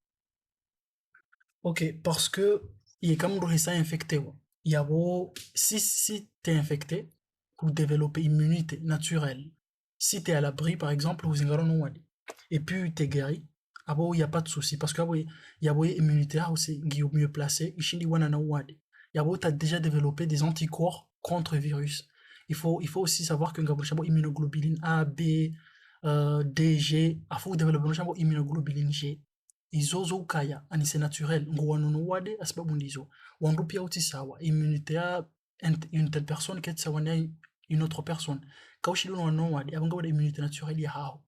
Ok, parce que il est comme ça infecté. Il y a si tu es infecté, pour développer immunité naturelle. Si tu es à l'abri, par exemple, vous et puis tu es guéri, il n'y a pas de souci. Parce que il y a une immunité mieux placée. Il y a déjà développé des anticorps contre virus. Il faut aussi savoir que une immunoglobuline A, B, D, G, il faut développer une immunoglobuline G. Izozo kaya ani c'est naturel ngwanunu wade asbabu ndizo wandu pia uti sawa immunité ya une telle personne qui est sawa na une autre personne kaushi luno wano wade abanga wade immunité naturelle ya hao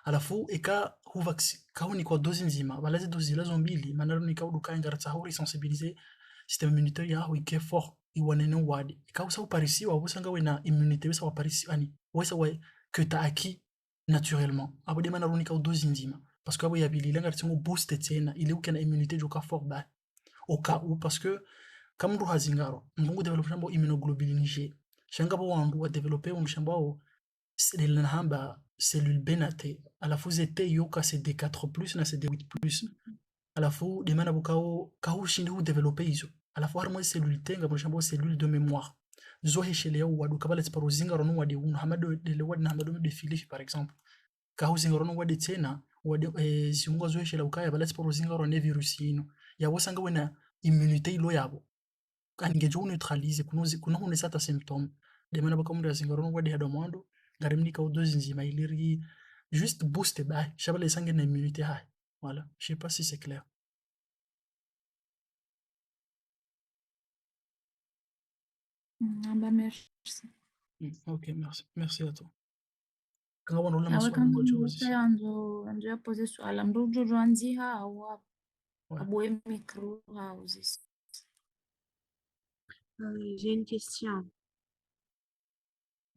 alafu eka hu vaccin kahu ni kwa dozi nzima balazi dozi lazo mbili manalo ni kaudu kaya ngaratsa huri sensibiliser système immunitaire ya hao ike fort iwanene wade eka usa uparisi wa usanga wena immunité wesa waparisi ani wesa wa que t'as acquis naturellement abode manalo ni kaudu dozi nzima parce que il y a des gens qui ont boosté il est aucune immunité du cas fort bas au cas où parce que comme nous hazingaro nous développons une immunoglobuline G changa bo wandu développer un chamba au cellule nahamba cellule benate à la fois c'était yoka CD4+ na CD8+ à la fois des mana bukao kahu shindi ou développer iso à la fois harmo cellule tenga bo chamba cellule de mémoire zo heshele ou wadu kabala tsiparo zingaro no wadi un hamado de wadi hamado de filer par exemple kahu zingaro no wadi tena ziungo zoeshela ukaya balatsi poro zingaro ne virus ino yabo sanga wena immunité ilo yabo angejo neutralize kuna hunesa ta symptôme de mana baka munda zingaro no wadi hado mwando ngarimni ka dozi nzima iliri juste boost ba shabale sangue na immunité ha voilà je sais pas si c'est clair. Ah bah merci. Ok, merci à toi. Kama unaona Awe maswali kama ngojozi. ndio ya pose swala ndo jojo anziha au Ouais. abwe micro houses. J'ai une question.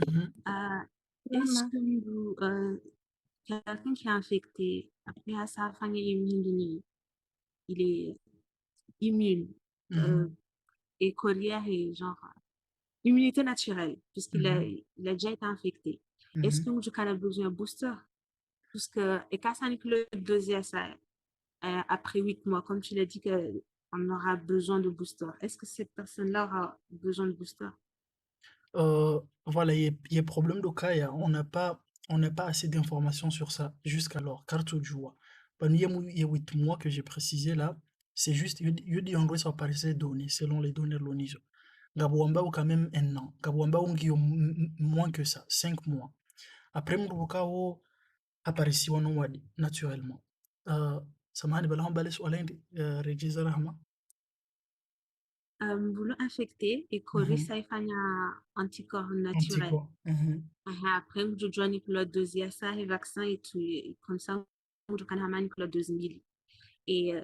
Mhm. Est-ce que quelqu'un qui est infecté, après à sa fin, il est immune, Mhm. et collière et genre immunité naturelle, puisqu'il a, Mhm. il a déjà été infecté. Est-ce Mhm. que tu as besoin d'un booster? Puisque, et quand ça le deuxième, ça, après 8 mois, comme tu l'as dit, qu'on aura besoin de booster. Est-ce que cette personne-là aura besoin de booster? Voilà, il y a problème de cas, on n'a pas assez d'informations sur ça jusqu'alors, car tu vois. Il y a 8 mois que j'ai précisé là, c'est juste, il y a un doit apparaître des données, selon les données de l'ONISO. Gabouamba ou quand même un an. Gabouamba ou moins que ça, 5 mois. Après, Mourouka ou apparaissait on wadi, naturellement. Samahani bala hambale swalendi, Regiza Rahma. Boulot infecté et corée, ça il fait un anticorps naturel. Anticorps. Mhm. Après, je joins le deuxième, ça, et vaccin et tout, et comme ça, je connais le 2000. Et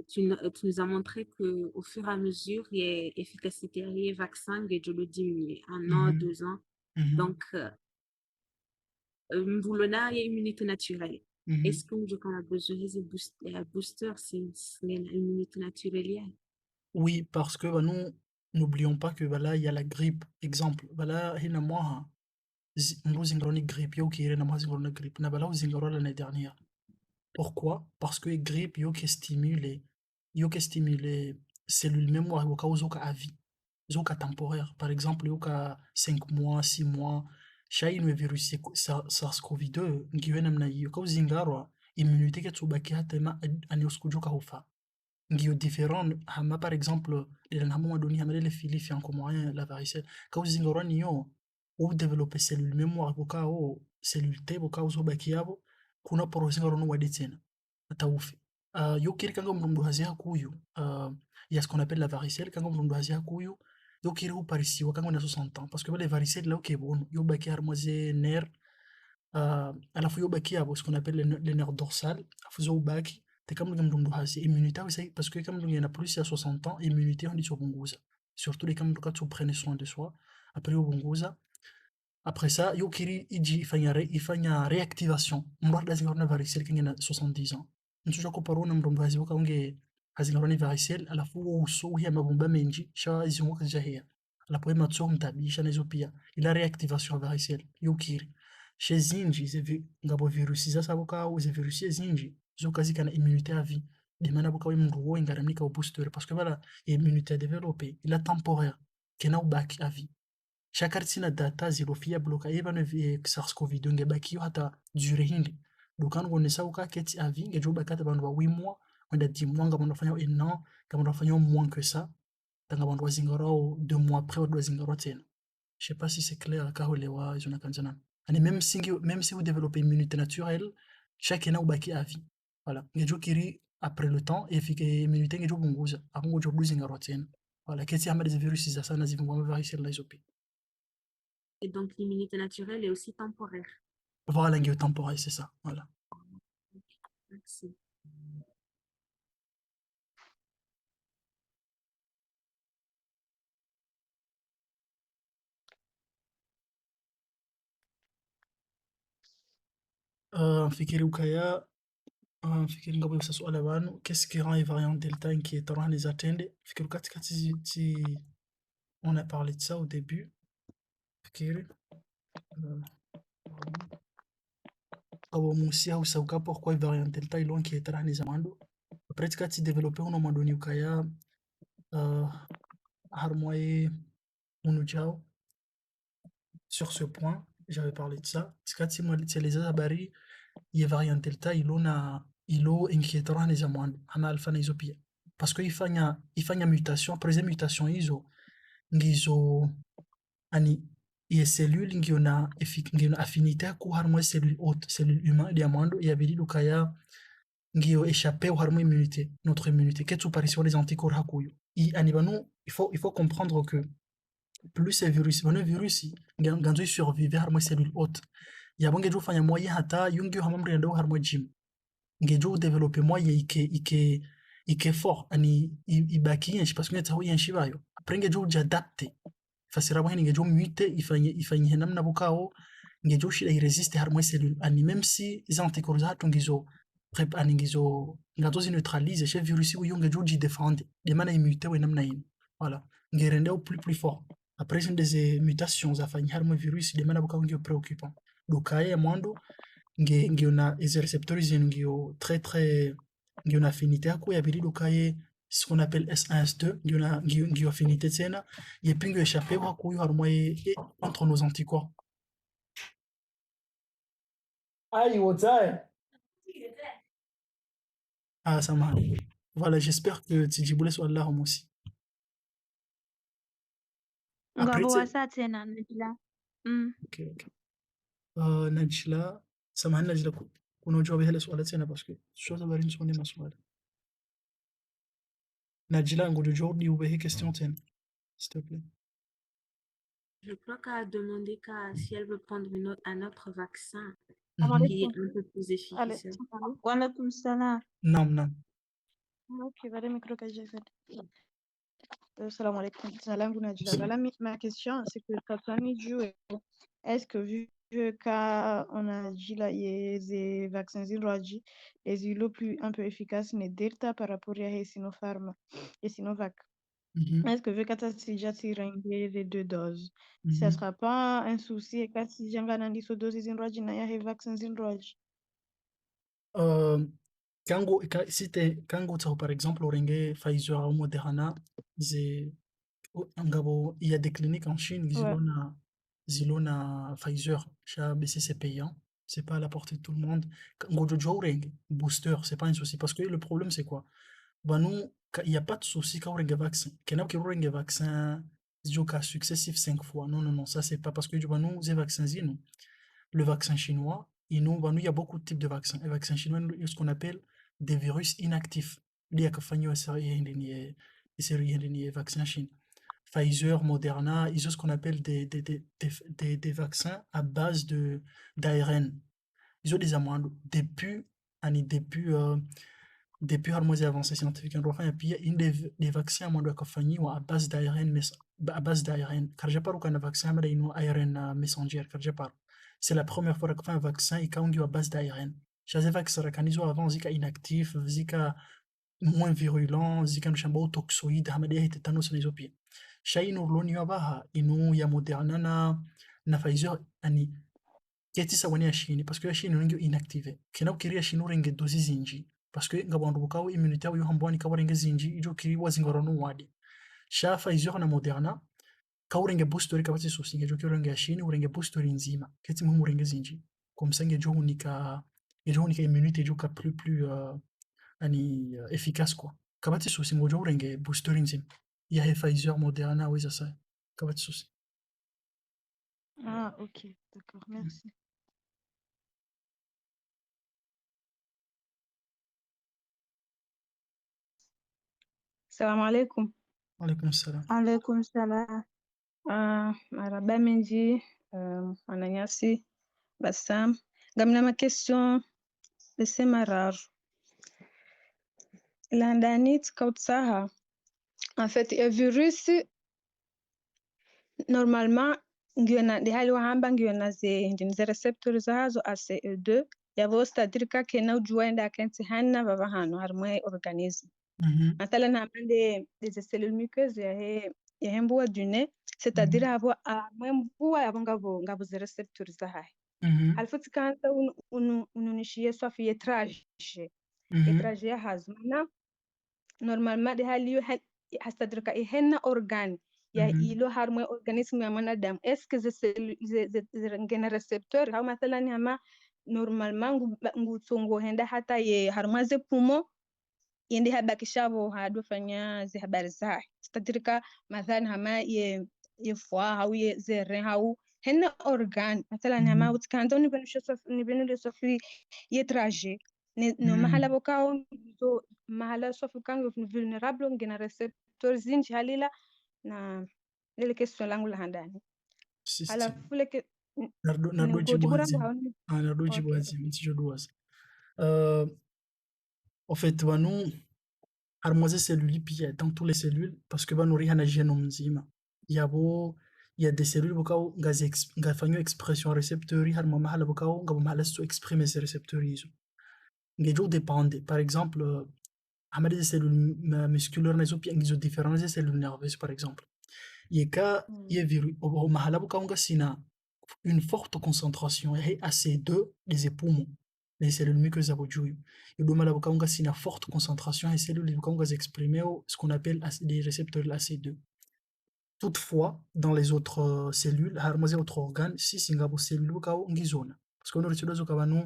tu nous as montré qu'au fur et à mesure, il y a efficacité, il y a vaccin, et je le diminue, 1 an, Mhm. 2 ans. Mhm. Donc, Boulona, il y a immunité naturelle. Mhm. Est-ce que je connais besoin de booster, c'est l'immunité naturelle? Oui, parce que bah, nous, n'oublions pas que bah, là, il y a la grippe. Exemple, bah, là, il y a moi, une grippe, il y a une grippe, na bah, là, l'année dernière. Pourquoi? Parce que grippe, il y a stimule cellules mémoire, il y a à vie, il y a temporaire. Par exemple, il y a 5 mois, 6 mois, chez une virus SARS-CoV-2, il y a immunité qui est hata anioskujuka hufa ngiyo différent hama par exemple lela hama madoni hama lele filifi en moyen la varicelle ka uzinga niyo ou développer cellule mémoire boka o cellule T boka uzo baki yabo kuna poro zinga rono wadi tena ataufi yo kiri kanga mrundu hazia kuyu il y a ce qu'on appelle la varicelle kanga mrundu hazia kuyu yo kiri uparisi wakanga na 60 ans parce que les varicelles là ok bon yo baki harmoise nerf alafu yo baki yabo ce qu'on appelle les nerfs dorsales afuzo ubaki te kama mtu mndu hasi immunité aussi parce que kama mtu yana plus ya 60 ans immunité on dit sobunguza surtout les kama mtu katu prenne soin de soi après ubunguza après ça yo kiri iji ifanya réactivation mtu lazima na varicelle kinga na 70 ans mtu joko parona mtu hasi waka unge hazingaroni varicelle alafu uso ya mabomba menji sha izunguka jahia alafu ema tso mtabisha na hizo pia ila réactivation ya varicelle yo kiri chez zinji ngabo virusi za saboka au ze virusi zinji zo kazi kana immunité à vie de mana boka mndu wo ngaramika au booster parce que voilà immunité à développer il est temporaire kena ubaki à vie chaque artina data zero fiable ka eba ne SARS-CoV-2 ngebaki hata dure hindi dukan wone sauka keti à vie ngejo bakata bandu wa 8 mois wenda 10 mois ngabo nafanya un an ngabo nafanya moins que ça tanga bandu wa zingaro 2 mois après wa zingaro tena je sais pas si c'est clair kaholewa izona kanjana ani même si vous développez une immunité naturelle chacun a ubaki à vie voilà ngejo kiri après le temps et fike immunité ngejo bunguza akungo jo losing tena voilà kesi ama des virus za sana zivungwa varicelle la isopi Et donc, l'immunité naturelle est aussi temporaire. voilà ngejo temporaire c'est ça voilà. Merci. Fikiri ukaya fikiri ngabo yose swala abantu qu'est-ce qui rend les variants delta inquiétants les attendez fikiri kati on a parlé de ça au début fikiri abo musi au sauka pourquoi les variants delta ils ont inquiétants les amando après kati développer on a donné ukaya harmoyer Munujao sur ce point j'avais parlé de ça kati c'est les habari il variant delta il ont inquiétants les amando ama alpha na isopia parce que ifanya mutation après mutation hizo ngizo ani ye cellule ngiona affinité ku harmo cellule haute cellule humaine ya mwando yabidi lukaya ngio échapper harmo immunité notre immunité ketsu apparition les anticorps hakuyo ani banu il faut comprendre que plus ces virus banu virus nganzo survivre harmo cellule haute yabonge jo fanya moyen hata yungi hamamri ndo harmo gym ngejo développer moyen ike fort ani ibaki yenshi parce que ntaho yenshi bayo après ngejo j'adapte fasira bwene ngejo mute ifanye namna bukao ngejo shira irésiste harmo cellule ani même si les anticorps hatu ngizo ani ngizo ngazo zi neutralise chez virus uyo ngejo ji défendre de mana immunité we namna yin voilà ngerende au plus fort après une des mutations afanye harmo virus de mana bukao ngio préoccupant dokaye mwando ngiona les récepteurs ngio très ngiona affinité yako yabiri dokaye ce qu'on appelle S1 S2 ngio affinité tena yepingo échappé wa kuyo harmo entre nos anticorps aïe wotaye ah ça marche voilà j'espère que Tijiboule soit là aussi après Ngabo tena Najla. okay Najla samahani Najla kuna ujawabu hili swali tena parce que sio habari nisone maswali Najla ngoja jordi ube question tena s'il te plaît. Je crois qu'elle a demandé si elle veut prendre un autre vaccin qui est un peu plus efficace. Wa alaikum salam. Naam. Ok, voilà, micro que j'ai fait. Salam alaikum. Salam Najla. Voilà, ma question, c'est que quand on est est-ce que vu qu'on a dit là, il y a des vaccins zéroji, les îlots plus un peu efficaces, mais Delta par rapport à Sinopharm et Sinovac. Est-ce que vu que tu as déjà tiré les 2 doses, ça ne sera pas un souci et que si j'ai un dose zéroji, il y a des vaccins zéroji? Kango par exemple orenge Pfizer ou Moderna il y a des cliniques en Chine zilona Pfizer chez BCC payant c'est pas à la portée de tout le monde booster c'est pas un souci parce que le problème c'est quoi il n'y a pas de souci quand on a vaccin vaccin successif 5 fois non ça c'est pas parce que les vaccins le vaccin chinois il y a beaucoup de types de vaccins. Les vaccins chinois, il y a ce qu'on appelle des virus inactifs. Il y a des vaccins chinois. Pfizer, Moderna, ils ont ce qu'on appelle des vaccins à base d'ARN. Ils ont des amendes depuis harmonisé avancée scientifique. Et puis, il y a des vaccins à base d'ARN, car j'ai pas un vaccin à ARN messenger, car j'ai pas. C'est la première fois qu'on fait un vaccin et qu'on à base d'ARN. Chaque vaccin avant zika inactif, zika moins virulent, zika nous toxoïde, hamadia et tétanos les opiés. Chaque l'on y a ya Moderna na Pfizer ani keti sawa ya Chine parce que la Chine est inactive. Kena ukiria Chine renge dozi zinji parce que ngabandu bukawo immunité yo hambwani kabarenge zinji ijo kiri wazingorano wadi. Sha Pfizer na Moderna kaurenge booster kabati sosi ngejo kirenge ya Chine urenge booster nzima keti mu renge zinji comme ça ngejo unika immunité jo ka plus efficace quoi kabati sosi ngojo urenge booster nzima ya Pfizer Moderna oui ça kabati sosi. Ah ok d'accord merci. Salam alaikum. Alaikum salam. Alaikum salam. Marhaba Menji, Ananyasi, Bassam. Gamna ma question c'est rare. L'andanite kautsaha. En fait, le virus normalement ngiona de hali wahamba ngiona ze receptors zazo ACE2 yavo c'est-à-dire ka kena ujuenda kenti hanna baba hano harmwe organisme. Mathalan hamande des cellules muqueuses ya hembua du nez c'est-à-dire avo mwembua yavo ngavo ze receptors zahaye. Halfuti kanta ununishie swafi yetraje ya hazmana normalement de hali yo c'est-à-dire ka henna organe ya ilo harmwe organisme ya mwanadamu est-ce que ze ngena recepteur au mathalan hama normalement ngutsongo henda hata ye harmwe ze poumon yendi habakishavo hadofanya zi habari zahe stadirika mathalan hama ye foie au ye zerrin au henna organ mathalan hama utkanda ni benu sofi ye trajet no mahala bokao so mahala sofi kango vulnerable ngina receptor zinji halila na ile question langu la handani alafu leke nardo jibu rangu hazi nardo jibu Okay. hazi mtijo duwaza en fait banu harmoise cellules pia dans toutes les cellules parce que banu rihana genome nzima yabo il y a des cellules bokao ngafanyo expression récepteur harmo mahala bokao ngabo mahala so exprimer ces récepteurs iso ngejo dépendre par exemple amade des cellules musculaires nazo pia ngizo différentes des cellules nerveuses par exemple yeka ye virus au mahala bokao ngasina une forte concentration et AC2 des poumons les cellules muqueuses abojuyo yodoma bokao sina forte concentration et cellules bokao exprimer ce qu'on appelle des récepteurs AC2. Toutefois, dans les autres cellules, harmoise autres organes, si singabo cellule bokao ngizona parce que on retrouve kabanu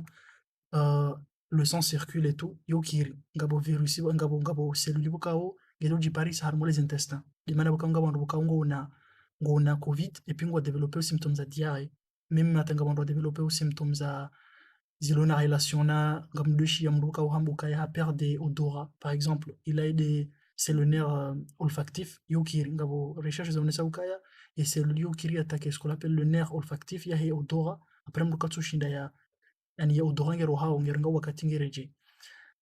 le sang circule et tout yokiri ngabo virus ngabo cellule bokao ngelo jipari harmoise les intestins de mana bokao bokao ngona covid et puis on va développer les symptômes de diarrhée même matanga on va développer les symptômes de zilona relation na ngam de chi ambuka hambuka ya perdre odorat par exemple il a des c'est le nerf olfactif yokiri ngabo recherche za unesa ukaya et c'est le yokiri attaque ce qu'on appelle le nerf olfactif ya he odorat après mbuka tsushinda ya yani ya odorat ngero ha ngeringa wakati ngereje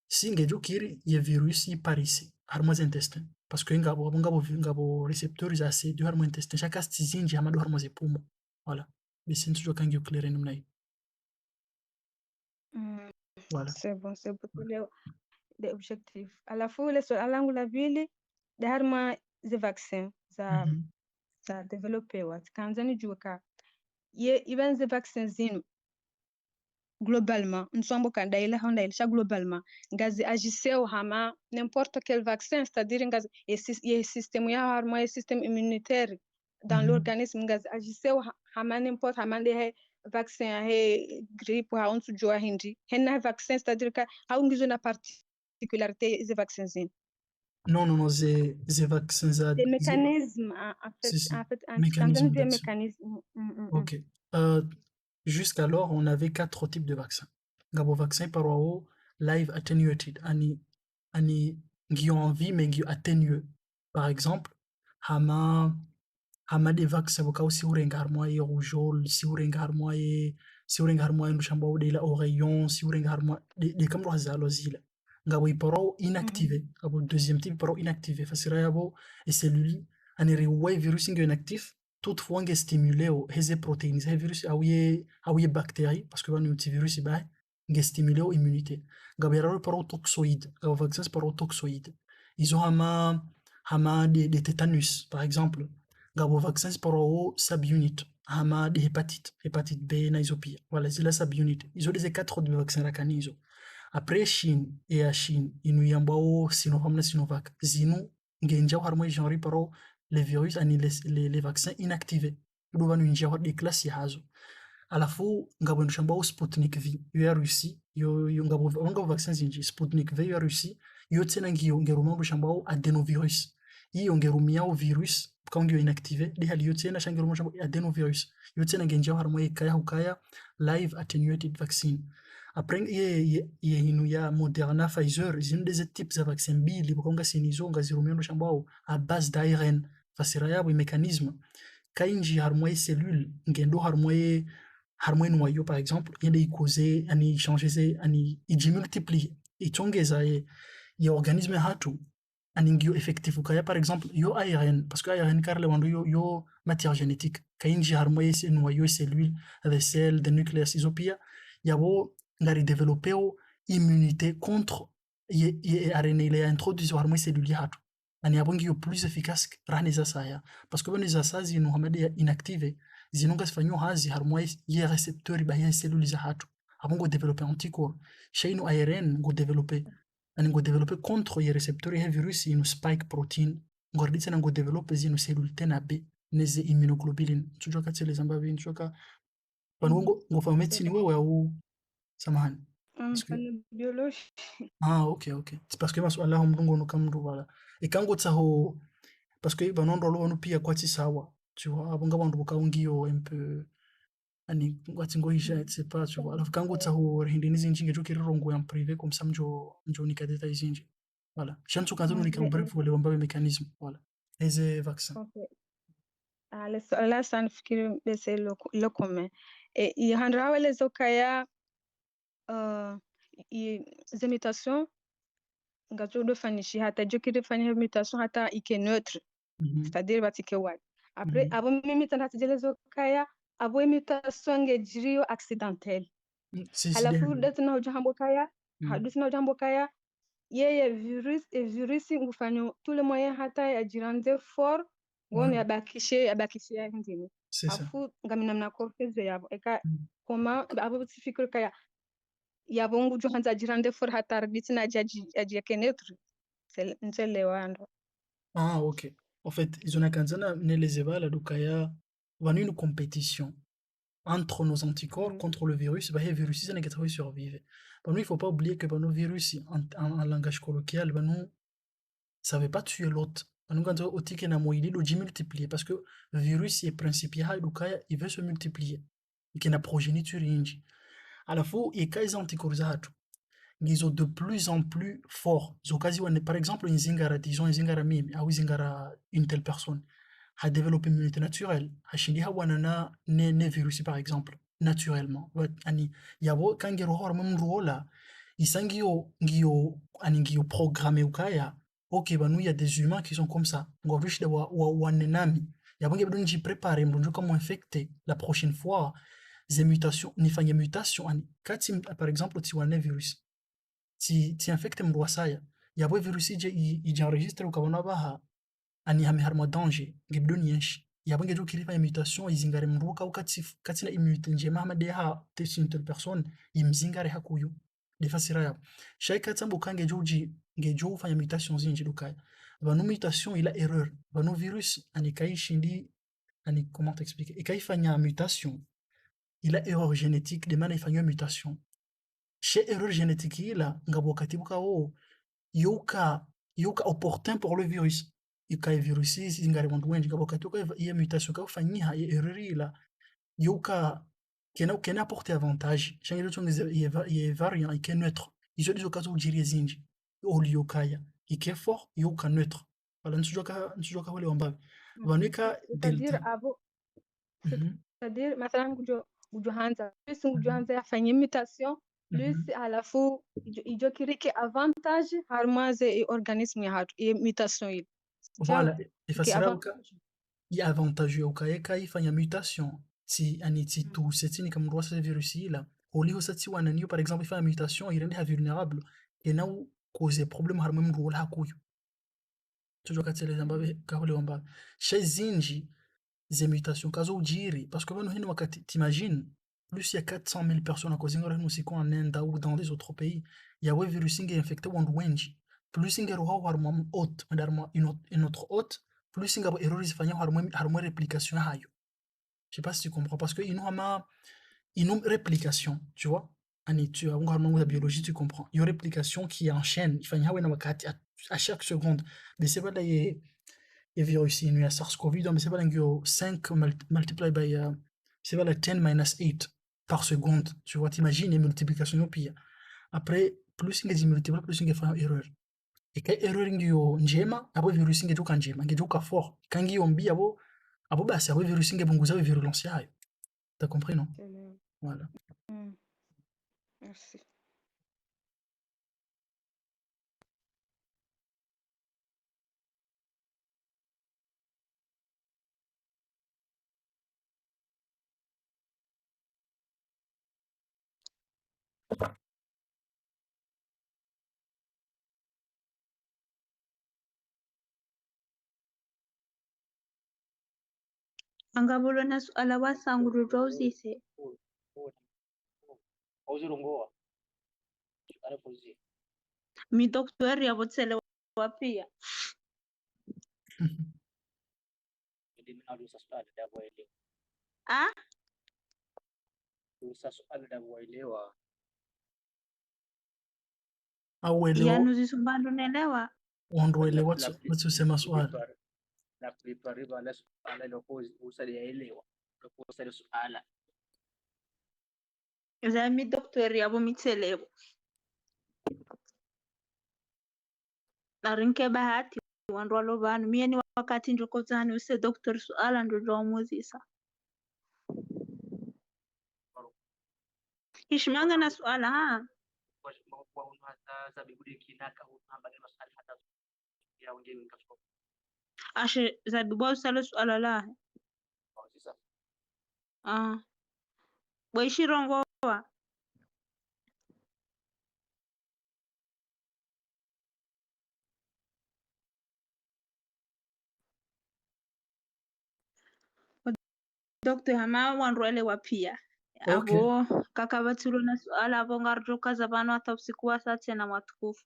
singe jokiri ya virus yi parisi harmoise intestin parce que ngabo récepteurs à ces deux harmoise intestin chaque stizinji hamado harmoise poumon voilà mais c'est toujours quand you clair namna hiyo voilà C'est bon les objectifs. Alafu ile swala langu la pili harma ze vaccin za developewa kanzani juka ye even ze vaccin zinu globalement nsombo kanda ile honda ilisha globalement ngazi agiseo hama n'importe quel vaccin c'est-à-dire ngazi ye système ya harma ye système immunitaire dans l'organisme ngazi agiseo hama n'importe hama de vaccin he grippe ha onsu joa hindi henna vaccin c'est-à-dire ka ha ungizo na particularité des vaccins zinu. non c'est vaccins Des mécanismes en fait mécanismes des d'action. mécanismes. Ok. Jusqu'alors, on avait 4 types de vaccins. Gabo vaccin par live attenuated, ani qui ont envie mais qui atténuent. Par exemple, hama des vaccins boka aussi urenga harmoye rougeole, si urenga harmoye ndushamba de la oreillon, si urenga harmoye de kamro hazalo zila. Ngabo iparo inactivé. Gabo deuxième type iparo inactivé. Fasira yabo et cellules ani riway virus inactif. Toutefois, on a stimulé les protéines, les virus, les bactéries, parce que les antivirus, on a stimulé l'immunité. Il y a des parotoxoïdes, les vaccins parotoxoïdes. Ils ont des tétanus, par exemple. Il y a des vaccins subunit, des hépatites B, naisopia. Voilà, c'est la subunit. Ils ont des 4 de vaccins rakanizo. Après Chine et à Chine, ils ont Sinovac, Sinovac. Zino, ils ont genre paro les virus les vaccins inactivés doba nu njia des classes yazo alafu ngabo nshamba Sputnik V ya Russie yo ngabo vaccins zinji Sputnik V ya Russie yo tena ngeruma nshamba adenovirus iyo ngerumia virus quand yo inactivé de hali yo tena shangeruma nshamba adenovirus yo tena ngenja harmo hukaya live attenuated vaccine après ye hinu ya Moderna Pfizer zinu des types de vaccins mbili bokonga sinizo ngazirumia nshamba à base d'ARN fasira yabo mécanisme kainji harmoye cellule ngendo harmoye noyau par exemple yende ikoze ani changer ani multiplier itongeza ya organisme hatu ani ngio effectif kaya par exemple yo ARN parce que ARN karle wando yo matière génétique kainji harmoye noyau cellule the cell the nucleus isopia yabo ngari développer immunité contre ye ARN il est introduit harmoye cellule hatu ani abongi yo plus efficace rani za saya parce que bani za sa zinu hamade inactive zinonga sifanyo hazi harmoye ye récepteur ba ye cellule za hatu abongo développer anticorps shaino ARN go développer ani go développer contre ye récepteur ye virus ino spike protein ngorditse ngo développer zino cellule tena B neze immunoglobulin tujoka tsele zambavi njoka panongo ngo fa medicine wewe au samahani Parce que Mfano biology. ok. C'est parce que masuala ya mdungu no kamndu wala. Ikango tsaho parce que banondo lo pia kwati sawa. Tu vois, abonga bandu bukaungio un peu ani ngwati ngoisha c'est pas tu vois. Alafu kango tsaho hindi nizinji ngejo kirirongo ya privé comme ça njo nikadeta izinji. Voilà. Chantu kanzo nika bref wale wambawe mécanisme. Voilà. Eze vaccin. Okay. La sana fikiri bese lo commun. I handra wale zokaya i mutation ngajo do fanishi hata jokiri fani mutation hata ike neutre. C'est-à-dire batike wad. Après abo mutation hata jele zokaya abo mutation ngejrio accidentel. Halafu datuna ujambo kaya hadusina ujambo kaya yeye virusi ngufanya tule moyen hata ya jirande fort ngone yabakishe ndini afu ngamina mna confuse yabo eka koma abo tifikiri kaya yabo ngujo hanza jirande fort hata bitina aji kenetre c'est ntelewando. Ok. En fait, ils ont kanzana les évala dukaya vanu une compétition entre nos anticorps contre le virus, bah, les virus, ça n'est survivre. Bah, nous, il ne faut pas oublier que bah, nos virus, en langage colloquial, bah, nous, ça ne veut pas tuer l'autre. Bah, nous, quand on dit qu'il y a un moyen de multiplier, parce que le virus est principal, il veut se multiplier. Il y a une progéniture. À la fois, il y a des anticorps, ils sont de plus en plus forts. Par exemple, disons, une telle personne a développé une immunité naturelle. Ne virus, par exemple, naturellement. Yabo, quand il y a même rôle, il s'engage programmé ou kaya. Ok, bah nous, il y a des humains qui sont comme ça. On va juste avoir un Yabo, il y a préparé, comment infecter la prochaine fois. Des mutations, ni mutation. Par exemple, tu as un virus. Si infecte mndu wasaya yabo virusi ije enregistre ukabona baha ani harimo danger ngibdo nyinshi yabo ngejo kilifa mutation izingare mndu katina immunité njema ama deha une personne imzingare hakuyu defasira yabo shaika tsambo kange joji ngejo ufanya mutation zinji dukaya bano mutation ila erreur bano virus ani kaishindi ani comment t'expliquer et kaifanya mutation ila erreur génétique de mana ifanya mutation chez erreur génétique ila ngabo katibuka wo yuka opportun pour le virus yuka virus ingari mundu wenji ngabo katibuka ya mutation ka ufanyiha ya erreur ila yuka kena apporter avantage changi chonge ye variant ike neutre izo dizo kazo ujiri zinji oli yukaya ike fort yuka neutre wala nsujoka wale wambavi vanika c'est-à-dire abo c'est-à-dire mathalan ngujo hanza plus ngujo hanza yafanya mutation plus alafu ijo kiriki avantage harmaze organisme ya hatu mutation ile voilà ifasira ya avantage ukayeka ifanya mutation si tu setini kama rwasa virus ila oliho sati wananiyo par exemple ifanya mutation irende ha vulnérable et na cause problème harmo mndu wala hakuyo tujo katele zambabe kahole wamba shezinji des mutations kazo ujiri parce que bano hino wakati t'imagines plus il y a 400 000 personnes à cause de en Inde ou dans les autres pays il y a un virus qui est infecté wandu wenji plus il y a harmo hôte madarmo une autre hôte plus il y a erreur ifanya harmo réplication hayo je sais pas si tu comprends parce que une réplication tu vois ani tu as un biologie tu comprends il y a une réplication qui enchaîne ifanya hawe na wakati à chaque seconde mais c'est pas là il y a virus il y a SARS-CoV mais c'est pas 5 multiplied by c'est pas 10 minus 8 par seconde tu vois t'imagines les multiplications au pire après plus il y a multiplié plus il y a erreur et quand erreur ngio njema abo virus ngejuka njema ngejuka fort quand ngio mbi abo basi abo virus ngebunguza virulence yayo t'as compris non voilà merci. Angabulo na suala wasangururwa uzise. Mi doctor ya botsele wapia. Ah? au elewa yanuzisumbando nelewa wanduelewa watusema swali la kulipa la suala lilokuwa usalielewa usalia suala zami doctor yabo mitselevo narinke bahati wandu walo vanu mie ni wakati njokozani use doctor suala ndo jomuzisa ishimanga na suala ha kwa unata zabibudi kinaka unamba ni masali hata ya wengine nikachukua ashe zabibu usale suala la sasa boishirongowa doctor hama wandu elewa pia Okay. abo kaka vatsulo na suala avo ngarjokaza vanu hata usiku wa saa tena matukufu